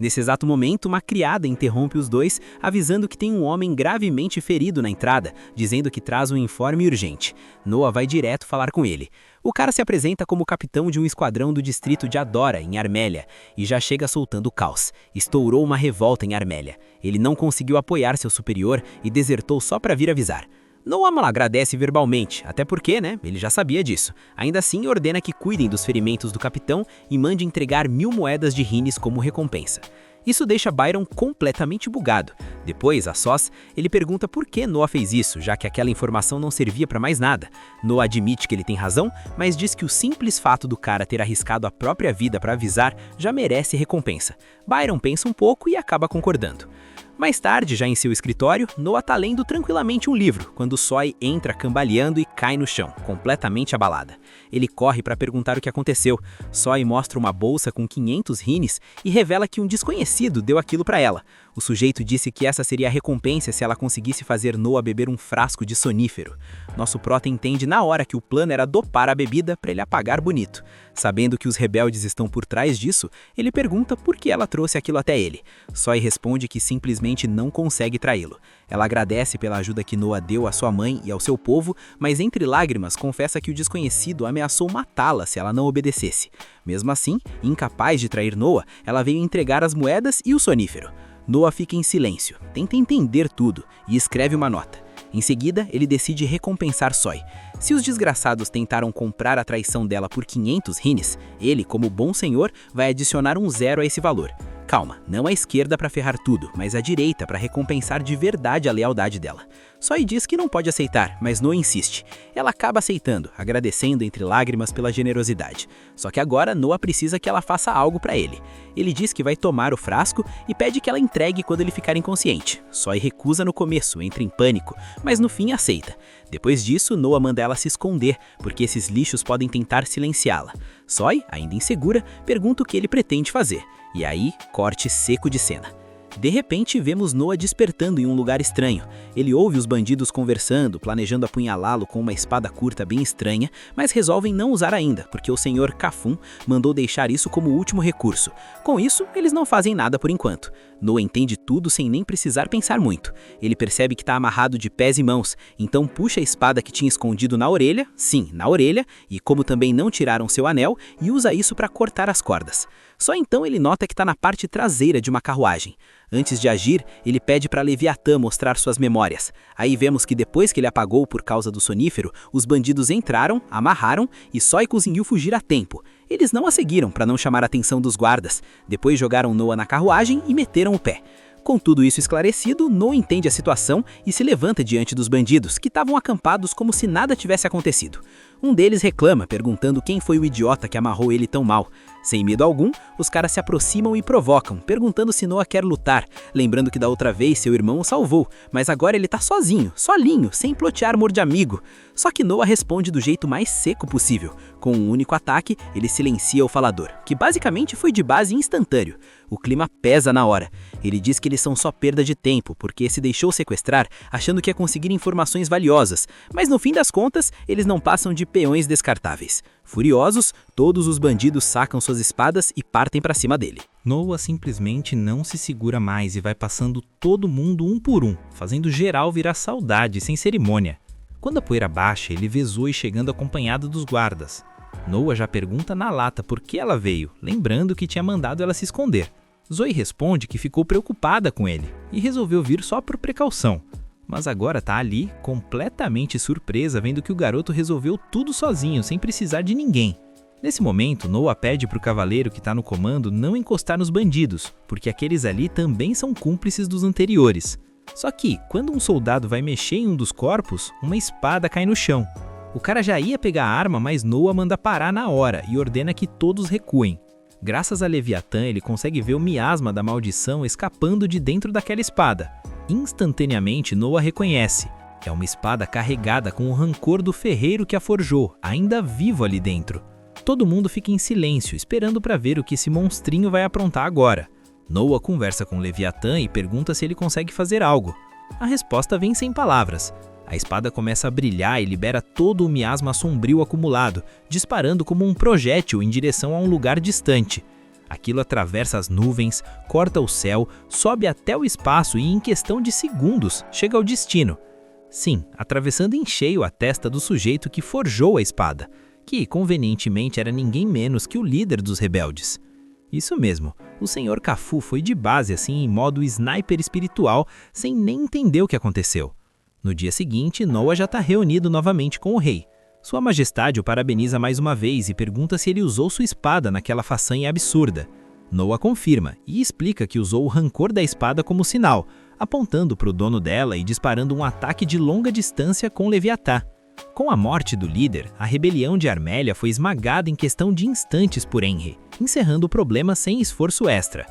Speaker 1: Nesse exato momento, uma criada interrompe os dois, avisando que tem um homem gravemente ferido na entrada, dizendo que traz um informe urgente. Noah vai direto falar com ele. O cara se apresenta como capitão de um esquadrão do distrito de Adora, em Armélia, e já chega soltando caos. Estourou uma revolta em Armélia. Ele não conseguiu apoiar seu superior e desertou só para vir avisar. Noah agradece verbalmente, até porque, ele já sabia disso. Ainda assim, ordena que cuidem dos ferimentos do capitão e mande entregar 1000 moedas de rines como recompensa. Isso deixa Byron completamente bugado. Depois, a sós, ele pergunta por que Noah fez isso, já que aquela informação não servia para mais nada. Noah admite que ele tem razão, mas diz que o simples fato do cara ter arriscado a própria vida para avisar já merece recompensa. Byron pensa um pouco e acaba concordando.
Speaker 2: Mais tarde, já em seu escritório, Noah tá lendo tranquilamente um livro, quando Soi entra cambaleando e cai no chão, completamente abalada. Ele corre para perguntar o que aconteceu. Soi mostra uma bolsa com 500 rines e revela que um desconhecido deu aquilo para ela. O sujeito disse que essa seria a recompensa se ela conseguisse fazer Noah beber um frasco de sonífero. Nosso prota entende na hora que o plano era dopar a bebida para ele apagar bonito. Sabendo que os rebeldes estão por trás disso, ele pergunta por que ela trouxe aquilo até ele. Soi responde que simplesmente não consegue traí-lo. Ela agradece pela ajuda que Noah deu à sua mãe e ao seu povo, mas entre lágrimas confessa que o desconhecido ameaçou matá-la se ela não obedecesse. Mesmo assim, incapaz de trair Noah, ela veio entregar as moedas e o sonífero. Noah fica em silêncio, tenta entender tudo e escreve uma nota. Em seguida, ele decide recompensar Soi. Se os desgraçados tentaram comprar a traição dela por 500 rines, ele, como bom senhor, vai adicionar um 0 a esse valor. Calma, não a esquerda para ferrar tudo, mas a direita para recompensar de verdade a lealdade dela. Soi diz que não pode aceitar, mas Noah insiste. Ela acaba aceitando, agradecendo entre lágrimas pela generosidade. Só que agora Noah precisa que ela faça algo para ele. Ele diz que vai tomar o frasco e pede que ela entregue quando ele ficar inconsciente. Soi recusa no começo, entra em pânico, mas no fim aceita. Depois disso, Noah manda ela se esconder, porque esses lixos podem tentar silenciá-la. Soi, ainda insegura, pergunta o que ele pretende fazer. E aí, corte seco de cena. De repente, vemos Noah despertando em um lugar estranho. Ele ouve os bandidos conversando, planejando apunhalá-lo com uma espada curta bem estranha, mas resolvem não usar ainda, porque o Sr. Kafun mandou deixar isso como último recurso. Com isso, eles não fazem nada por enquanto. Noah entende tudo sem nem precisar pensar muito. Ele percebe que está amarrado de pés e mãos, então puxa a espada que tinha escondido na orelha, sim, na orelha, e como também não tiraram seu anel, e usa isso para cortar as cordas. Só então ele nota que está na parte traseira de uma carruagem. Antes de agir, ele pede para Leviatã mostrar suas memórias. Aí vemos que depois que ele apagou por causa do sonífero, os bandidos entraram, amarraram e Soi conseguiu fugir a tempo. Eles não a seguiram para não chamar a atenção dos guardas. Depois jogaram Noah na carruagem e meteram o pé. Com tudo isso esclarecido, Noah entende a situação e se levanta diante dos bandidos, que estavam acampados como se nada tivesse acontecido. Um deles reclama, perguntando quem foi o idiota que amarrou ele tão mal. Sem medo algum, os caras se aproximam e provocam, perguntando se Noah quer lutar, lembrando que da outra vez seu irmão o salvou, mas agora ele tá sozinho, solinho, sem plot armor de amigo. Só que Noah responde do jeito mais seco possível. Com um único ataque, ele silencia o falador, que basicamente foi de base instantâneo. O clima pesa na hora. Ele diz que eles são só perda de tempo, porque se deixou sequestrar, achando que ia conseguir informações valiosas, mas no fim das contas, eles não passam de peões descartáveis. Furiosos, todos os bandidos sacam suas espadas e partem para cima dele.
Speaker 4: Noah simplesmente não se segura mais e vai passando todo mundo um por um, fazendo geral virar saudade sem cerimônia. Quando a poeira baixa, ele vê Zoe chegando acompanhada dos guardas. Noah já pergunta na lata por que ela veio, lembrando que tinha mandado ela se esconder. Zoe responde que ficou preocupada com ele e resolveu vir só por precaução. Mas agora tá ali, completamente surpresa, vendo que o garoto resolveu tudo sozinho, sem precisar de ninguém. Nesse momento, Noah pede pro cavaleiro que tá no comando não encostar nos bandidos, porque aqueles ali também são cúmplices dos anteriores. Só que, quando um soldado vai mexer em um dos corpos, uma espada cai no chão. O cara já ia pegar a arma, mas Noah manda parar na hora e ordena que todos recuem. Graças a Leviatã, ele consegue ver o miasma da maldição escapando de dentro daquela espada. Instantaneamente, Noah reconhece. É uma espada carregada com o rancor do ferreiro que a forjou, ainda vivo ali dentro. Todo mundo fica em silêncio, esperando para ver o que esse monstrinho vai aprontar agora. Noah conversa com Leviatã e pergunta se ele consegue fazer algo. A resposta vem sem palavras. A espada começa a brilhar e libera todo o miasma sombrio acumulado, disparando como um projétil em direção a um lugar distante. Aquilo atravessa as nuvens, corta o céu, sobe até o espaço e, em questão de segundos, chega ao destino. Sim, atravessando em cheio a testa do sujeito que forjou a espada, que, convenientemente, era ninguém menos que o líder dos rebeldes. Isso mesmo, o Sr. Kafun foi de base assim em modo sniper espiritual, sem nem entender o que aconteceu. No dia seguinte, Noah já está reunido novamente com o rei. Sua Majestade o parabeniza mais uma vez e pergunta se ele usou sua espada naquela façanha absurda. Noah confirma e explica que usou o rancor da espada como sinal, apontando para o dono dela e disparando um ataque de longa distância com Leviatã. Com a morte do líder, a rebelião de Armélia foi esmagada em questão de instantes por Enri, encerrando o problema sem esforço extra.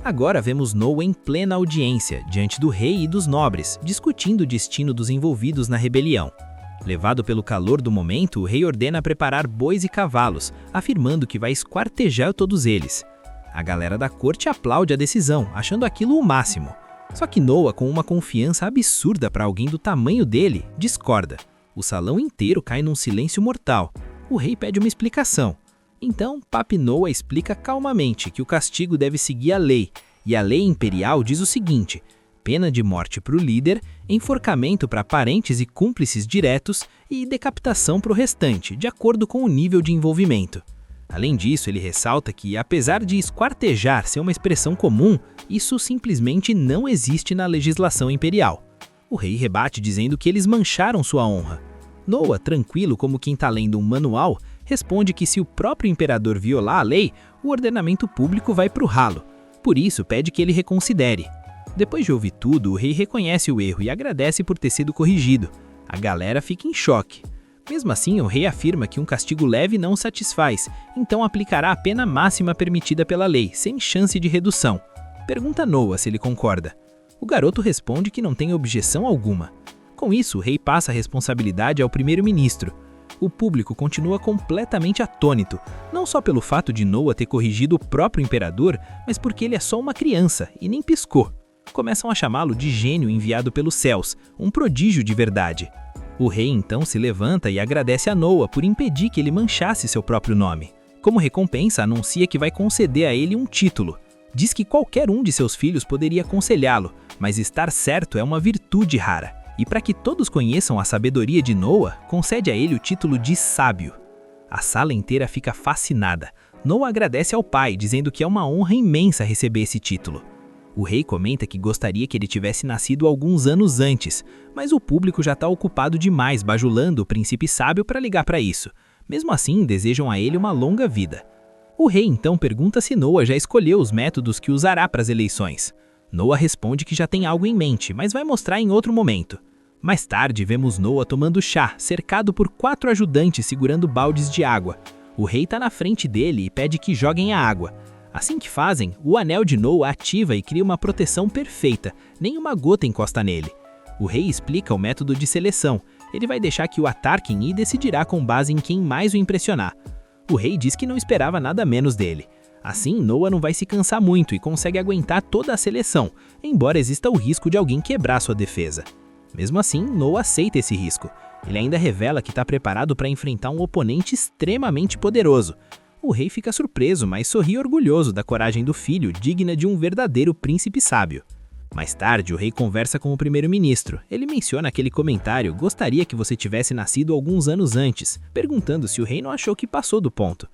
Speaker 2: Agora vemos Noa em plena audiência, diante do rei e dos nobres, discutindo o destino dos envolvidos na rebelião. Levado pelo calor do momento, o rei ordena preparar bois e cavalos, afirmando que vai esquartejar todos eles. A galera da corte aplaude a decisão, achando aquilo o máximo. Só que Noa, com uma confiança absurda para alguém do tamanho dele, discorda. O salão inteiro cai num silêncio mortal. O rei pede uma explicação. Então, Papi Noa explica calmamente que o castigo deve seguir a lei, e a lei imperial diz o seguinte: pena de morte para o líder, enforcamento para parentes e cúmplices diretos e decapitação para o restante, de acordo com o nível de envolvimento. Além disso, ele ressalta que, apesar de esquartejar ser uma expressão comum, isso simplesmente não existe na legislação imperial. O rei rebate dizendo que eles mancharam sua honra. Noa, tranquilo como quem está lendo um manual, responde que se o próprio imperador violar a lei, o ordenamento público vai pro ralo. Por isso, pede que ele reconsidere. Depois de ouvir tudo, o rei reconhece o erro e agradece por ter sido corrigido. A galera fica em choque. Mesmo assim, o rei afirma que um castigo leve não satisfaz, então aplicará a pena máxima permitida pela lei, sem chance de redução. Pergunta Noa se ele concorda. O garoto responde que não tem objeção alguma. Com isso, o rei passa a responsabilidade ao primeiro-ministro. O público continua completamente atônito, não só pelo fato de Noa ter corrigido o próprio imperador, mas porque ele é só uma criança e nem piscou. Começam a chamá-lo de gênio enviado pelos céus, um prodígio de verdade. O rei então se levanta e agradece a Noa por impedir que ele manchasse seu próprio nome. Como recompensa, anuncia que vai conceder a ele um título. Diz que qualquer um de seus filhos poderia aconselhá-lo, mas estar certo é uma virtude rara. E para que todos conheçam a sabedoria de Noa, concede a ele o título de sábio. A sala inteira fica fascinada. Noa agradece ao pai, dizendo que é uma honra imensa receber esse título. O rei comenta que gostaria que ele tivesse nascido alguns anos antes, mas o público já está ocupado demais bajulando o príncipe sábio para ligar para isso. Mesmo assim, desejam a ele uma longa vida. O rei então pergunta se Noa já escolheu os métodos que usará para as eleições. Noa responde que já tem algo em mente, mas vai mostrar em outro momento. Mais tarde, vemos Noa tomando chá, cercado por 4 ajudantes segurando baldes de água. O rei está na frente dele e pede que joguem a água. Assim que fazem, o anel de Noa ativa e cria uma proteção perfeita, nenhuma gota encosta nele. O rei explica o método de seleção. Ele vai deixar que o ataquem e decidirá com base em quem mais o impressionar. O rei diz que não esperava nada menos dele. Assim, Noa não vai se cansar muito e consegue aguentar toda a seleção, embora exista o risco de alguém quebrar sua defesa. Mesmo assim, Noa aceita esse risco. Ele ainda revela que está preparado para enfrentar um oponente extremamente poderoso. O rei fica surpreso, mas sorri orgulhoso da coragem do filho, digna de um verdadeiro príncipe sábio. Mais tarde, o rei conversa com o primeiro-ministro. Ele menciona aquele comentário: gostaria que você tivesse nascido alguns anos antes, perguntando se o rei não achou que passou do ponto.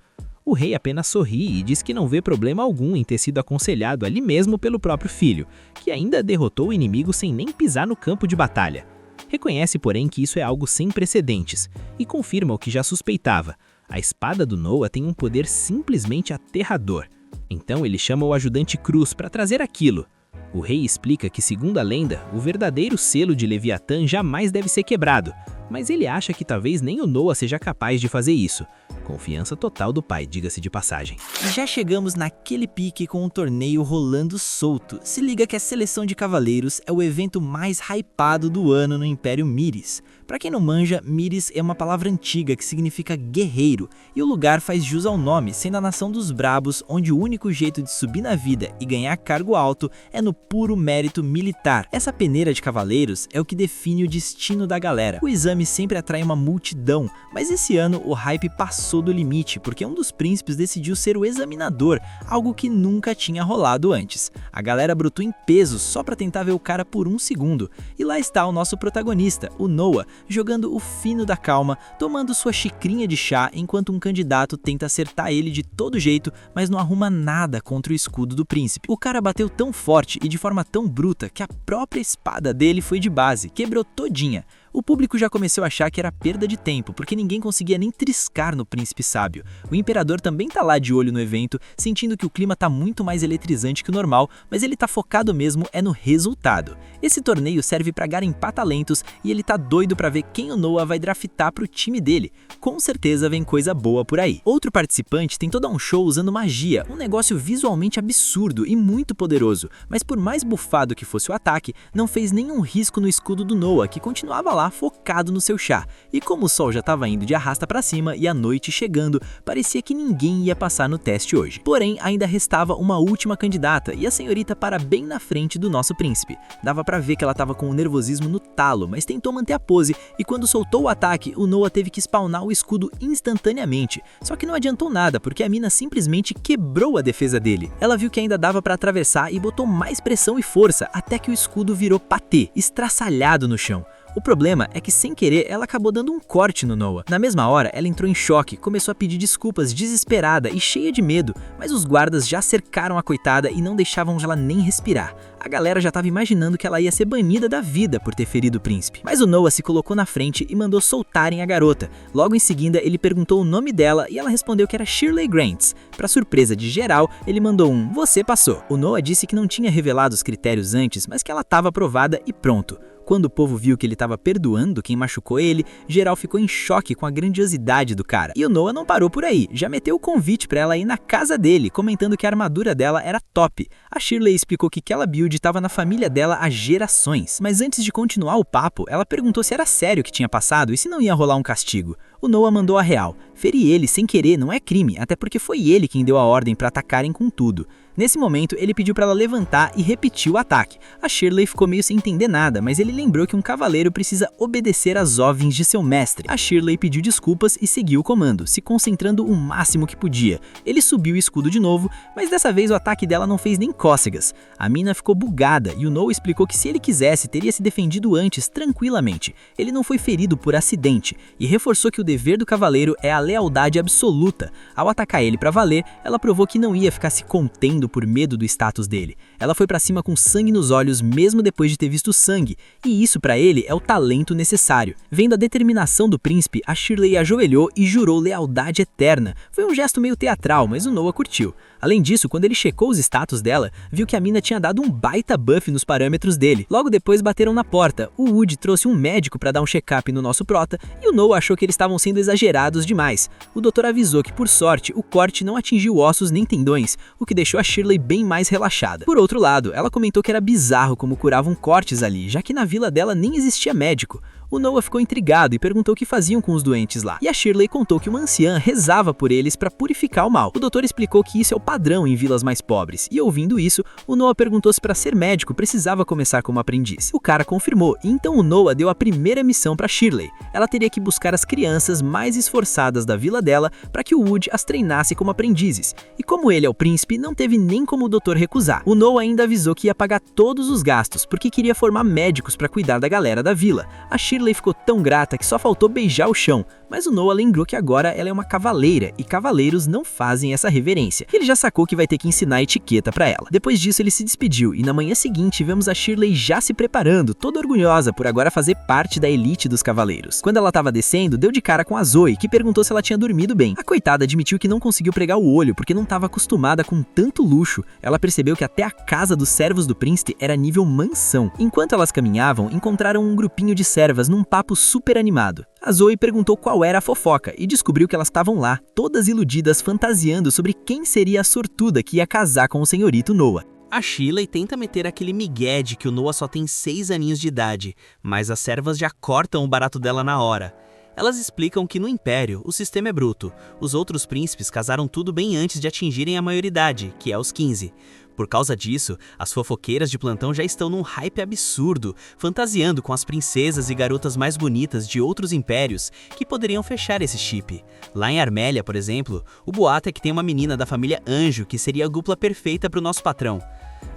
Speaker 2: O rei apenas sorri e diz que não vê problema algum em ter sido aconselhado ali mesmo pelo próprio filho, que ainda derrotou o inimigo sem nem pisar no campo de batalha. Reconhece, porém, que isso é algo sem precedentes e confirma o que já suspeitava. A espada do Noa tem um poder simplesmente aterrador. Então ele chama o ajudante Cruz para trazer aquilo. O rei explica que, segundo a lenda, o verdadeiro selo de Leviatã jamais deve ser quebrado, mas ele acha que talvez nem o Noa seja capaz de fazer isso. Confiança total do pai, diga-se de passagem.
Speaker 1: E já chegamos naquele pique com o torneio rolando solto. Se liga que a seleção de cavaleiros é o evento mais hypado do ano no Império Myris. Pra quem não manja, Myris é uma palavra antiga que significa guerreiro, e o lugar faz jus ao nome, sendo a nação dos brabos, onde o único jeito de subir na vida e ganhar cargo alto é no puro mérito militar. Essa peneira de cavaleiros é o que define o destino da galera. O exame sempre atrai uma multidão, mas esse ano o hype passou do limite, porque um dos príncipes decidiu ser o examinador, algo que nunca tinha rolado antes. A galera brotou em peso só pra tentar ver o cara por um segundo, e lá está o nosso protagonista, o Noa, jogando o fino da calma, tomando sua xicrinha de chá enquanto um candidato tenta acertar ele de todo jeito, mas não arruma nada contra o escudo do príncipe. O cara bateu tão forte e de forma tão bruta que a própria espada dele foi de base, quebrou todinha.
Speaker 3: O público já começou a achar que era perda de tempo, porque ninguém conseguia nem triscar no príncipe sábio. O imperador também tá lá de olho no evento, sentindo que o clima tá muito mais eletrizante que o normal, mas ele tá focado mesmo no resultado. Esse torneio serve pra garimpar talentos e ele tá doido pra ver quem o Noah vai draftar pro time dele. Com certeza vem coisa boa por aí. Outro participante tentou dar um show usando magia, um negócio visualmente absurdo e muito poderoso, mas por mais bufado que fosse o ataque, não fez nenhum risco no escudo do Noah, que continuava lá focado no seu chá. E como o sol já estava indo de arrasta pra cima e a noite chegando, parecia que ninguém ia passar no teste hoje. Porém, ainda restava uma última candidata e a senhorita para bem na frente do nosso príncipe. Dava pra ver que ela estava com o nervosismo no talo, mas tentou manter a pose e quando soltou o ataque, o Noah teve que spawnar o escudo instantaneamente. Só que não adiantou nada, porque a mina simplesmente quebrou a defesa dele. Ela viu que ainda dava pra atravessar e botou mais pressão e força, até que o escudo virou patê, estraçalhado no chão. O problema é que, sem querer, ela acabou dando um corte no Noah. Na mesma hora, ela entrou em choque, começou a pedir desculpas desesperada e cheia de medo, mas os guardas já cercaram a coitada e não deixavam ela nem respirar. A galera já estava imaginando que ela ia ser banida da vida por ter ferido o príncipe. Mas o Noah se colocou na frente e mandou soltarem a garota. Logo em seguida, ele perguntou o nome dela e ela respondeu que era Shirley Grants. Para surpresa de geral, ele mandou um "Você passou". O Noah disse que não tinha revelado os critérios antes, mas que ela estava aprovada e pronto. Quando o povo viu que ele estava perdoando quem machucou ele, geral ficou em choque com a grandiosidade do cara. E o Noah não parou por aí, já meteu o convite para ela ir na casa dele, comentando que a armadura dela era top. A Shirley explicou que aquela build estava na família dela há gerações. Mas antes de continuar o papo, ela perguntou se era sério o que tinha passado e se não ia rolar um castigo. O Noah mandou a real. Ferir ele sem querer não é crime, até porque foi ele quem deu a ordem para atacarem com tudo. Nesse momento, ele pediu para ela levantar e repetir o ataque. A Shirley ficou meio sem entender nada, mas ele lembrou que um cavaleiro precisa obedecer às ordens de seu mestre. A Shirley pediu desculpas e seguiu o comando, se concentrando o máximo que podia. Ele subiu o escudo de novo, mas dessa vez o ataque dela não fez nem cócegas. A mina ficou bugada e o Noah explicou que se ele quisesse, teria se defendido antes tranquilamente. Ele não foi ferido por acidente e reforçou que o dever do cavaleiro é a lealdade absoluta. Ao atacar ele para valer, ela provou que não ia ficar se contendo por medo do status dele. Ela foi pra cima com sangue nos olhos mesmo depois de ter visto sangue, e isso pra ele é o talento necessário. Vendo a determinação do príncipe, a Shirley ajoelhou e jurou lealdade eterna. Foi um gesto meio teatral, mas o Noah curtiu. Além disso, quando ele checou os status dela, viu que a mina tinha dado um baita buff nos parâmetros dele. Logo depois bateram na porta. O Wood trouxe um médico pra dar um check-up no nosso prota, e o Noah achou que eles estavam sendo exagerados demais. O doutor avisou que, por sorte, o corte não atingiu ossos nem tendões, o que deixou a Shirley bem mais relaxada. Por outro lado, ela comentou que era bizarro como curavam cortes ali, já que na vila dela nem existia médico. O Noah ficou intrigado e perguntou o que faziam com os doentes lá. E a Shirley contou que uma anciã rezava por eles para purificar o mal. O doutor explicou que isso é o padrão em vilas mais pobres. E ouvindo isso, o Noah perguntou se para ser médico precisava começar como aprendiz. O cara confirmou, e então o Noah deu a primeira missão para Shirley. Ela teria que buscar as crianças mais esforçadas da vila dela para que o Wood as treinasse como aprendizes. E como ele é o príncipe, não teve nem como o doutor recusar. O Noah ainda avisou que ia pagar todos os gastos, porque queria formar médicos para cuidar da galera da vila. A Shirley ficou tão grata que só faltou beijar o chão, mas o Noah lembrou que agora ela é uma cavaleira e cavaleiros não fazem essa reverência. Ele já sacou que vai ter que ensinar etiqueta pra ela. Depois disso ele se despediu e na manhã seguinte vemos a Shirley já se preparando, toda orgulhosa por agora fazer parte da elite dos cavaleiros. Quando ela tava descendo, deu de cara com a Zoe, que perguntou se ela tinha dormido bem. A coitada admitiu que não conseguiu pregar o olho porque não estava acostumada com tanto luxo. Ela percebeu que até a casa dos servos do príncipe era nível mansão. Enquanto elas caminhavam, encontraram um grupinho de servas num papo super animado. A Zoe perguntou qual era a fofoca e descobriu que elas estavam lá, todas iludidas, fantasiando sobre quem seria a sortuda que ia casar com o senhorito Noah.
Speaker 2: A Shirley tenta meter aquele migué de que o Noah só tem 6 aninhos de idade, mas as servas já cortam o barato dela na hora. Elas explicam que no Império o sistema é bruto. Os outros príncipes casaram tudo bem antes de atingirem a maioridade, que é os 15. Por causa disso, as fofoqueiras de plantão já estão num hype absurdo, fantasiando com as princesas e garotas mais bonitas de outros impérios que poderiam fechar esse chip. Lá em Armélia, por exemplo, o boato é que tem uma menina da família Anjo que seria a dupla perfeita para o nosso patrão.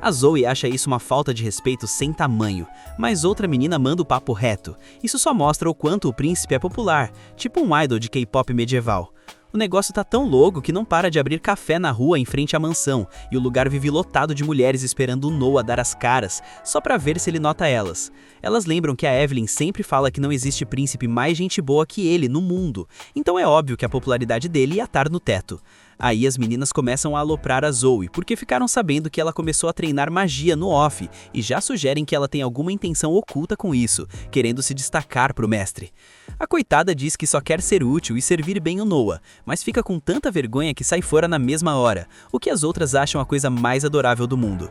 Speaker 2: A Zoe acha isso uma falta de respeito sem tamanho, mas outra menina manda o papo reto. Isso só mostra o quanto o príncipe é popular, tipo um idol de K-pop medieval.
Speaker 3: O negócio tá tão louco que não para de abrir café na rua em frente à mansão, e o lugar vive lotado de mulheres esperando o Noah dar as caras, só pra ver se ele nota elas. Elas lembram que a Evelyn sempre fala que não existe príncipe mais gente boa que ele no mundo, então é óbvio que a popularidade dele ia estar no teto. Aí as meninas começam a aloprar a Zoe, porque ficaram sabendo que ela começou a treinar magia no off, e já sugerem que ela tem alguma intenção oculta com isso, querendo se destacar pro mestre. A coitada diz que só quer ser útil e servir bem o Noah, mas fica com tanta vergonha que sai fora na mesma hora, o que as outras acham a coisa mais adorável do mundo.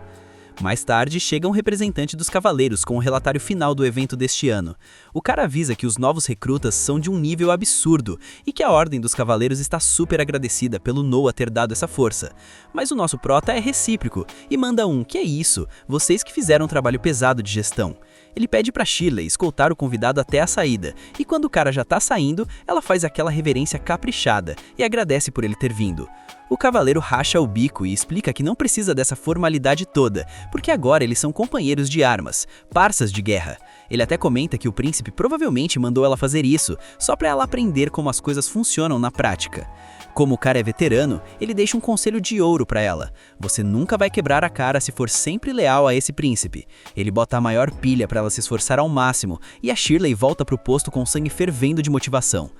Speaker 3: Mais tarde, chega um representante dos cavaleiros com o relatório final do evento deste ano. O cara avisa que os novos recrutas são de um nível absurdo e que a Ordem dos Cavaleiros está super agradecida pelo Noah ter dado essa força. Mas o nosso prota é recíproco e manda que é isso, vocês que fizeram um trabalho pesado de gestão. Ele pede pra Shirley escoltar o convidado até a saída, e quando o cara já tá saindo, ela faz aquela reverência caprichada e agradece por ele ter vindo. O cavaleiro racha o bico e explica que não precisa dessa formalidade toda, porque agora eles são companheiros de armas, parças de guerra. Ele até comenta que o príncipe provavelmente mandou ela fazer isso, só pra ela aprender como as coisas funcionam na prática. Como o cara é veterano, ele deixa um conselho de ouro pra ela. Você nunca vai quebrar a cara se for sempre leal a esse príncipe. Ele bota a maior pilha pra ela se esforçar ao máximo, e a Shirley volta pro posto com sangue fervendo de motivação.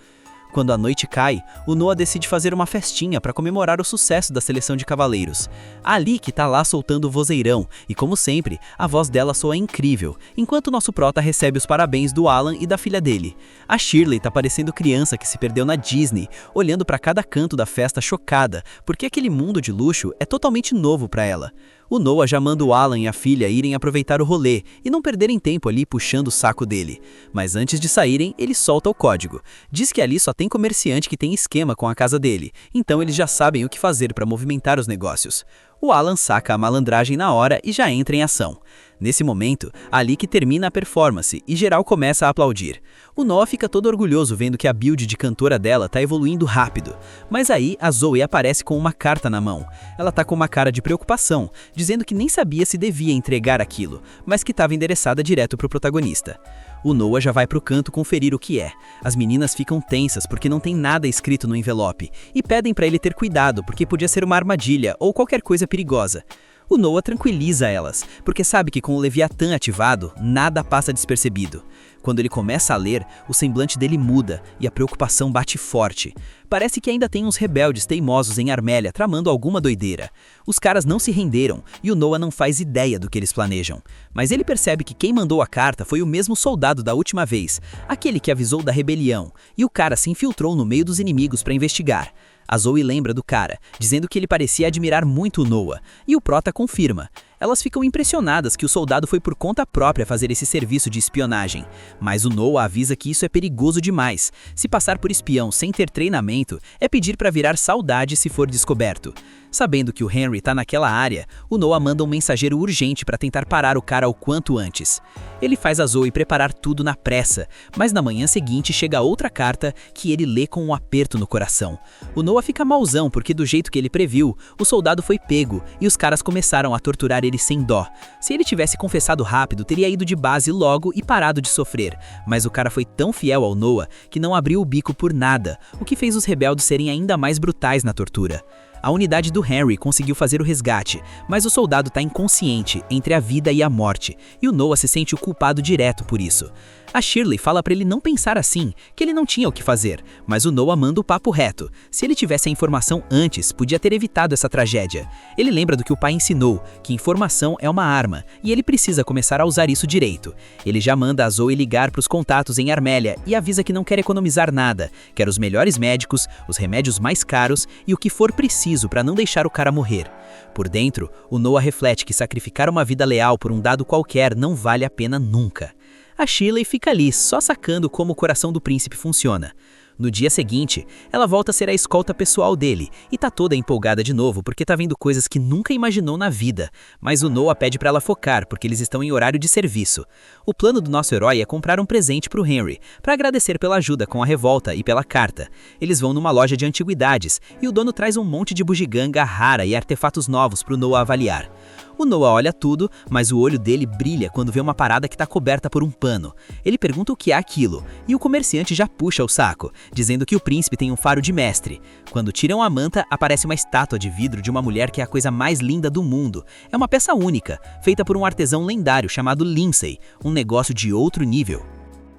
Speaker 3: Quando a noite cai, o Noah decide fazer uma festinha para comemorar o sucesso da seleção de cavaleiros. A Alec tá lá soltando o vozeirão, e como sempre, a voz dela soa incrível, enquanto nosso prota recebe os parabéns do Alan e da filha dele. A Shirley tá parecendo criança que se perdeu na Disney, olhando para cada canto da festa chocada, porque aquele mundo de luxo é totalmente novo para ela. O Noah já manda o Alan e a filha irem aproveitar o rolê e não perderem tempo ali puxando o saco dele. Mas antes de saírem, ele solta o código. Diz que ali só tem comerciante que tem esquema com a casa dele, então eles já sabem o que fazer para movimentar os negócios. O Alan saca a malandragem na hora e já entra em ação. Nesse momento, a Alec termina a performance e geral começa a aplaudir. O Noah fica todo orgulhoso vendo que a build de cantora dela tá evoluindo rápido. Mas aí a Zoe aparece com uma carta na mão. Ela tá com uma cara de preocupação, dizendo que nem sabia se devia entregar aquilo, mas que estava endereçada direto pro protagonista. O Noah já vai pro canto conferir o que é. As meninas ficam tensas porque não tem nada escrito no envelope e pedem pra ele ter cuidado porque podia ser uma armadilha ou qualquer coisa perigosa. O Noah tranquiliza elas, porque sabe que com o Leviatã ativado, nada passa despercebido. Quando ele começa a ler, o semblante dele muda e a preocupação bate forte. Parece que ainda tem uns rebeldes teimosos em Armélia tramando alguma doideira. Os caras não se renderam e o Noah não faz ideia do que eles planejam. Mas ele percebe que quem mandou a carta foi o mesmo soldado da última vez, aquele que avisou da rebelião, e o cara se infiltrou no meio dos inimigos para investigar. A Zoe lembra do cara, dizendo que ele parecia admirar muito o Noah, e o prota confirma. Elas ficam impressionadas que o soldado foi por conta própria fazer esse serviço de espionagem, mas o Noah avisa que isso é perigoso demais. Se passar por espião sem ter treinamento, é pedir para virar saudade se for descoberto. Sabendo que o Henry tá naquela área, o Noah manda um mensageiro urgente para tentar parar o cara o quanto antes. Ele faz a Zoe preparar tudo na pressa, mas na manhã seguinte chega outra carta que ele lê com um aperto no coração. O Noah fica mauzão porque do jeito que ele previu, o soldado foi pego e os caras começaram a torturar ele sem dó. Se ele tivesse confessado rápido, teria ido de base logo e parado de sofrer, mas o cara foi tão fiel ao Noah que não abriu o bico por nada, o que fez os rebeldes serem ainda mais brutais na tortura. A unidade do Henry conseguiu fazer o resgate, mas o soldado está inconsciente entre a vida e a morte, e o Noah se sente o culpado direto por isso. A Shirley fala para ele não pensar assim, que ele não tinha o que fazer, mas o Noah manda o papo reto. Se ele tivesse a informação antes, podia ter evitado essa tragédia. Ele lembra do que o pai ensinou, que informação é uma arma, e ele precisa começar a usar isso direito. Ele já manda a Zoe ligar para os contatos em Armélia e avisa que não quer economizar nada, quer os melhores médicos, os remédios mais caros e o que for preciso para não deixar o cara morrer. Por dentro, o Noah reflete que sacrificar uma vida leal por um dado qualquer não vale a pena nunca. A Shirley fica ali, só sacando como o coração do príncipe funciona. No dia seguinte, ela volta a ser a escolta pessoal dele e tá toda empolgada de novo porque tá vendo coisas que nunca imaginou na vida, mas o Noah pede pra ela focar porque eles estão em horário de serviço. O plano do nosso herói é comprar um presente pro Henry, pra agradecer pela ajuda com a revolta e pela carta. Eles vão numa loja de antiguidades e o dono traz um monte de bugiganga rara e artefatos novos pro Noah avaliar.
Speaker 1: O Noah olha tudo, mas o olho dele brilha quando vê uma parada que está coberta por um pano. Ele pergunta o que é aquilo, e o comerciante já puxa o saco, dizendo que o príncipe tem um faro de mestre. Quando tiram a manta, aparece uma estátua de vidro de uma mulher que é a coisa mais linda do mundo. É uma peça única, feita por um artesão lendário chamado Lindsay, um negócio de outro nível.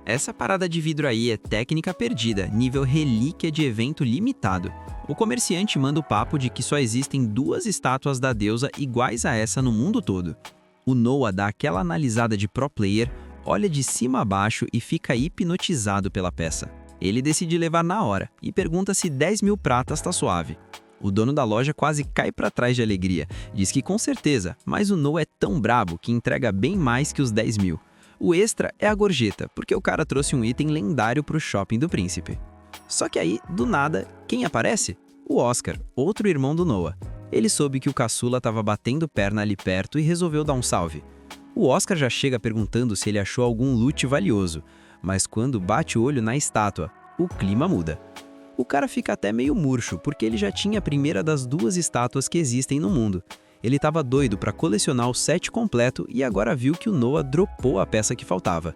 Speaker 5: Essa parada de vidro aí é técnica perdida, nível relíquia de evento limitado. O comerciante manda o papo de que só existem 2 estátuas da deusa iguais a essa no mundo todo. O Noah dá aquela analisada de pro player, olha de cima a baixo e fica hipnotizado pela peça. Ele decide levar na hora e pergunta se 10.000 pratas tá suave. O dono da loja quase cai para trás de alegria, diz que com certeza, mas o Noah é tão brabo que entrega bem mais que os 10.000. O extra é a gorjeta, porque o cara trouxe um item lendário pro shopping do príncipe. Só que aí, do nada, quem aparece? O Oscar, outro irmão do Noah. Ele soube que o caçula estava batendo perna ali perto e resolveu dar um salve. O Oscar já chega perguntando se ele achou algum loot valioso, mas quando bate o olho na estátua, o clima muda. O cara fica até meio murcho, porque ele já tinha a primeira das 2 estátuas que existem no mundo. Ele estava doido para colecionar o set completo e agora viu que o Noah dropou a peça que faltava.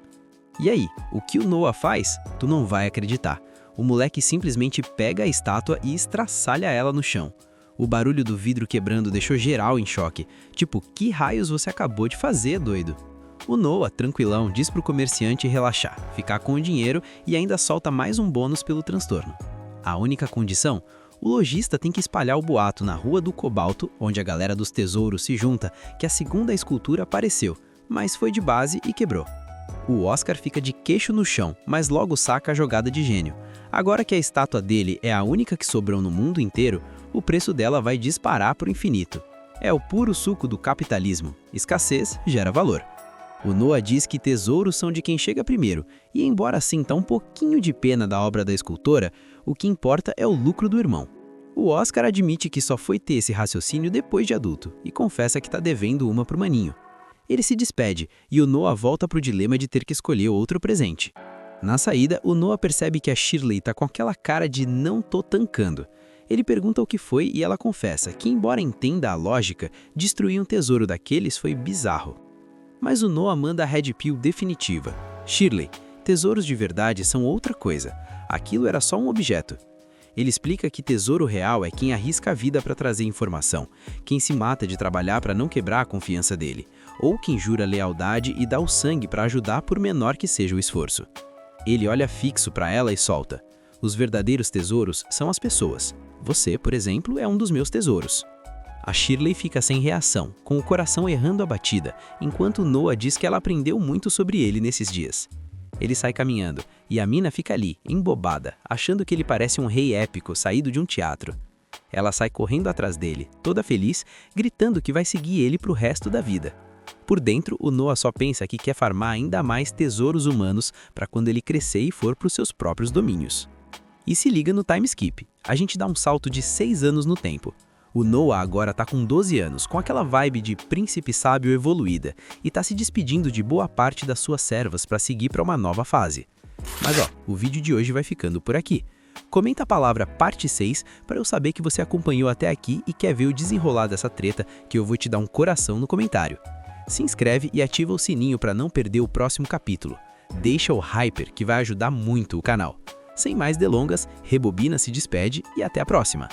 Speaker 5: E aí, o que o Noah faz? Tu não vai acreditar. O moleque simplesmente pega a estátua e estraçalha ela no chão. O barulho do vidro quebrando deixou geral em choque. Tipo, que raios você acabou de fazer, doido? O Noah, tranquilão, diz pro comerciante relaxar, ficar com o dinheiro e ainda solta mais um bônus pelo transtorno. A única condição? O lojista tem que espalhar o boato na Rua do Cobalto, onde a galera dos tesouros se junta, que a segunda escultura apareceu, mas foi de base e quebrou. O Oscar fica de queixo no chão, mas logo saca a jogada de gênio. Agora que a estátua dele é a única que sobrou no mundo inteiro, o preço dela vai disparar para o infinito. É o puro suco do capitalismo. Escassez gera valor. O Noah diz que tesouros são de quem chega primeiro, e embora sinta um pouquinho de pena da obra da escultora, o que importa é o lucro do irmão. O Oscar admite que só foi ter esse raciocínio depois de adulto, e confessa que está devendo uma pro maninho. Ele se despede, e o Noah volta pro dilema de ter que escolher outro presente. Na saída, o Noah percebe que a Shirley tá com aquela cara de não tô tancando. Ele pergunta o que foi e ela confessa que, embora entenda a lógica, destruir um tesouro daqueles foi bizarro. Mas o Noah manda a Red Pill definitiva. Shirley, tesouros de verdade são outra coisa. Aquilo era só um objeto. Ele explica que tesouro real é quem arrisca a vida para trazer informação, quem se mata de trabalhar para não quebrar a confiança dele, ou quem jura lealdade e dá o sangue para ajudar por menor que seja o esforço. Ele olha fixo para ela e solta. Os verdadeiros tesouros são as pessoas. Você, por exemplo, é um dos meus tesouros. A Shirley fica sem reação, com o coração errando a batida, enquanto Noah diz que ela aprendeu muito sobre ele nesses dias. Ele sai caminhando, e a mina fica ali, embobada, achando que ele parece um rei épico saído de um teatro. Ela sai correndo atrás dele, toda feliz, gritando que vai seguir ele pro resto da vida. Por dentro, o Noah só pensa que quer farmar ainda mais tesouros humanos para quando ele crescer e for pros seus próprios domínios. E se liga no time skip. A gente dá um salto de 6 anos no tempo. O Noah agora tá com 12 anos, com aquela vibe de príncipe sábio evoluída, e tá se despedindo de boa parte das suas servas para seguir para uma nova fase. Mas o vídeo de hoje vai ficando por aqui. Comenta a palavra parte 6 para eu saber que você acompanhou até aqui e quer ver o desenrolar dessa treta, que eu vou te dar um coração no comentário. Se inscreve e ativa o sininho para não perder o próximo capítulo. Deixa o hyper que vai ajudar muito o canal. Sem mais delongas, Rebobina se despede e até a próxima!